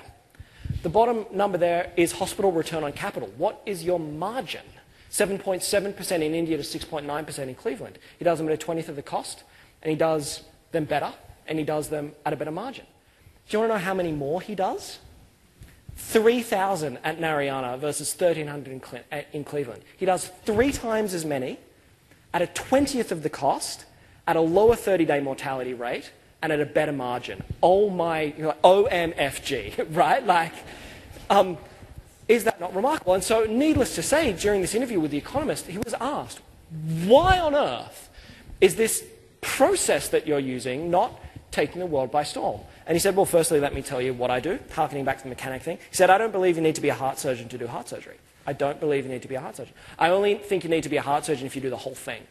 B: The bottom number there is hospital return on capital. What is your margin? 7.7% in India to 6.9% in Cleveland. He does them at a 20th of the cost, and he does them better, and he does them at a better margin. Do you want to know how many more he does? 3,000 at Narayana versus 1,300 in Cleveland. He does 3 times as many at a 20th of the cost, at a lower 30-day mortality rate, and at a better margin. Oh my, OMFG, right? Like, is that not remarkable? And so, needless to say, during this interview with The Economist, he was asked, why on earth is this process that you're using not taking the world by storm? And he said, well, firstly, let me tell you what I do, harkening back to the mechanic thing. He said, I don't believe you need to be a heart surgeon to do heart surgery. I don't believe you need to be a heart surgeon. I only think you need to be a heart surgeon if you do the whole thing.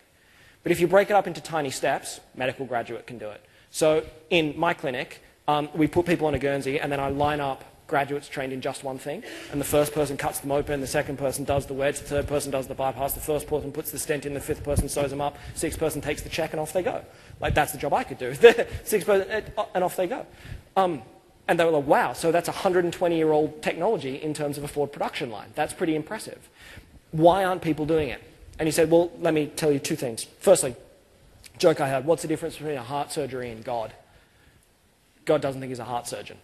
B: But if you break it up into tiny steps, medical graduate can do it. So in my clinic, we put people on a Guernsey, and then I line up graduates trained in just one thing. And the first person cuts them open, the second person does the wedge, the third person does the bypass, the first person puts the stent in, the fifth person sews them up, sixth person takes the check, and off they go. Like, that's the job I could do. The sixth person, and off they go. And they were like, wow, so that's a 120-year-old technology in terms of a Ford production line. That's pretty impressive. Why aren't people doing it? And he said, well, let me tell you 2 things. Firstly, joke I heard, what's the difference between a heart surgery and God? God doesn't think he's a heart surgeon.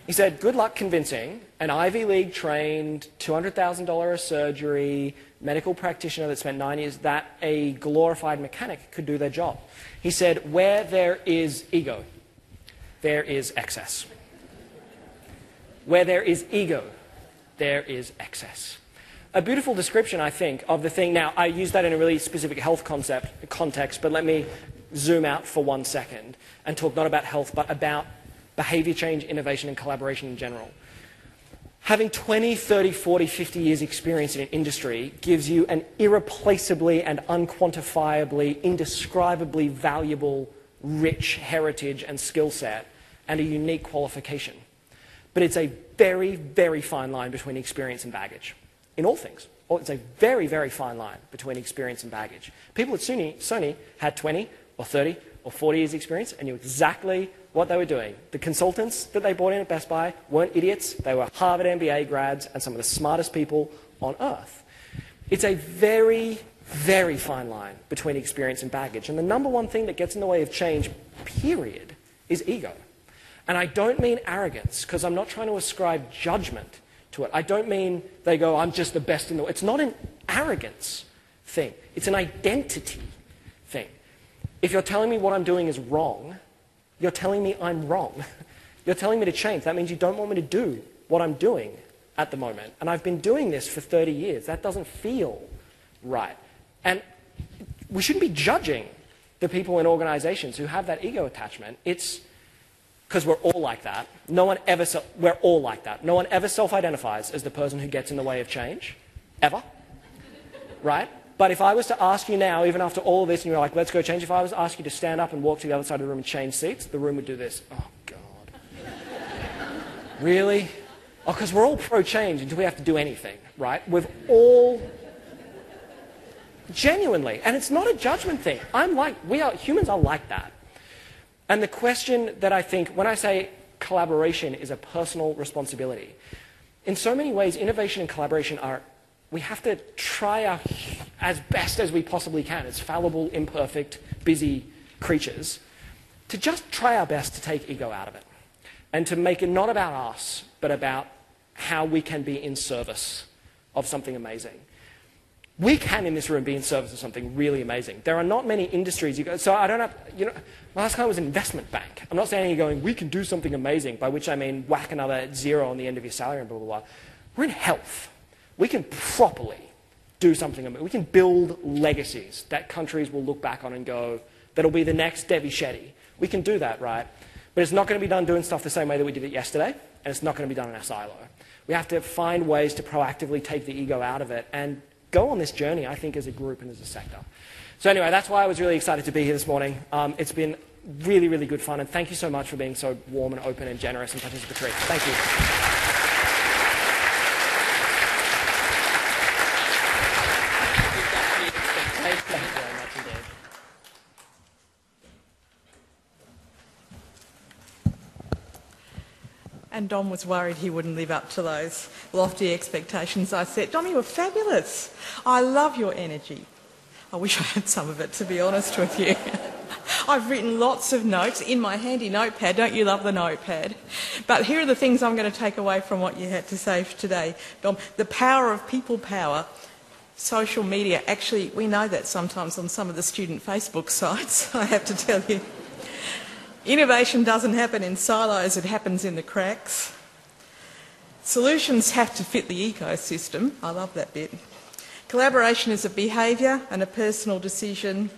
B: He said, good luck convincing an Ivy League trained, $200,000 a surgery, medical practitioner that spent 9 years, that a glorified mechanic could do their job. He said, where there is ego, there is excess. Where there is ego, there is excess. A beautiful description, I think, of the thing. Now, I use that in a really specific health context, but let me zoom out for 1 second and talk not about health, but about behavior change, innovation, and collaboration in general. Having 20, 30, 40, 50 years experience in an industry gives you an irreplaceably and unquantifiably, indescribably valuable, rich heritage and skill set and a unique qualification. But it's a very, very fine line between experience and baggage. In all things. It's a very, very fine line between experience and baggage. People at Sony had 20 or 30 or 40 years experience and knew exactly what they were doing. The consultants that they brought in at Best Buy weren't idiots. They were Harvard MBA grads and some of the smartest people on earth. It's a very, very fine line between experience and baggage. And the number one thing that gets in the way of change, period, is ego. And I don't mean arrogance, because I'm not trying to ascribe judgment to it. I don't mean they go, I'm just the best in the world. It's not an arrogance thing. It's an identity thing. If you're telling me what I'm doing is wrong, you're telling me I'm wrong. You're telling me to change. That means you don't want me to do what I'm doing at the moment. And I've been doing this for 30 years. That doesn't feel right. And we shouldn't be judging the people in organizations who have that ego attachment. It's because we're all like that. We're all like that. No one ever self-identifies as the person who gets in the way of change, ever, right? But if I was to ask you now, even after all of this, and you're like, let's go change, if I was to ask you to stand up and walk to the other side of the room and change seats, the room would do this. Oh, God. Really? Oh, because we're all pro-change until we have to do anything, right? We've all... Genuinely. And it's not a judgment thing. Humans are like that. And the question that I think, when I say collaboration is a personal responsibility, in so many ways, innovation and collaboration are, we have to try our, as best as we possibly can, as fallible, imperfect, busy creatures, to just try our best to take ego out of it. And to make it not about us, but about how we can be in service of something amazing. We can, in this room, be in service of something really amazing. There are not many industries you go... So I don't have... my last client was an investment bank. I'm not saying you're going, we can do something amazing, by which I mean whack another 0 on the end of your salary and blah, blah, blah. We're in health. We can properly do something amazing. We can build legacies that countries will look back on and go, that'll be the next Debbie Shetty. We can do that, right? But it's not going to be done doing stuff the same way that we did it yesterday, and it's not going to be done in a silo. We have to find ways to proactively take the ego out of it and go on this journey, I think, as a group and as a sector. So anyway, that's why I was really excited to be here this morning. It's been really, really good fun, and thank you so much for being so warm and open and generous and participatory. Thank you. Thank you very much indeed.
A: And Dom was worried he wouldn't live up to those lofty expectations I set. Dom, you were fabulous. I love your energy. I wish I had some of it, to be honest with you. I've written lots of notes in my handy notepad. Don't you love the notepad? But here are the things I'm going to take away from what you had to say today, Dom. The power of people power. Social media. Actually, we know that sometimes on some of the student Facebook sites, I have to tell you. Innovation doesn't happen in silos, it happens in the cracks. Solutions have to fit the ecosystem. I love that bit. Collaboration is a behaviour and a personal decision,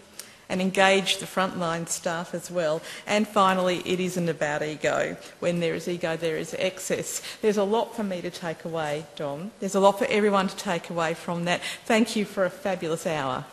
A: and engage the frontline staff as well. And finally, it isn't about ego. When there is ego, there is excess. There's a lot for me to take away, Dom. There's a lot for everyone to take away from that. Thank you for a fabulous hour.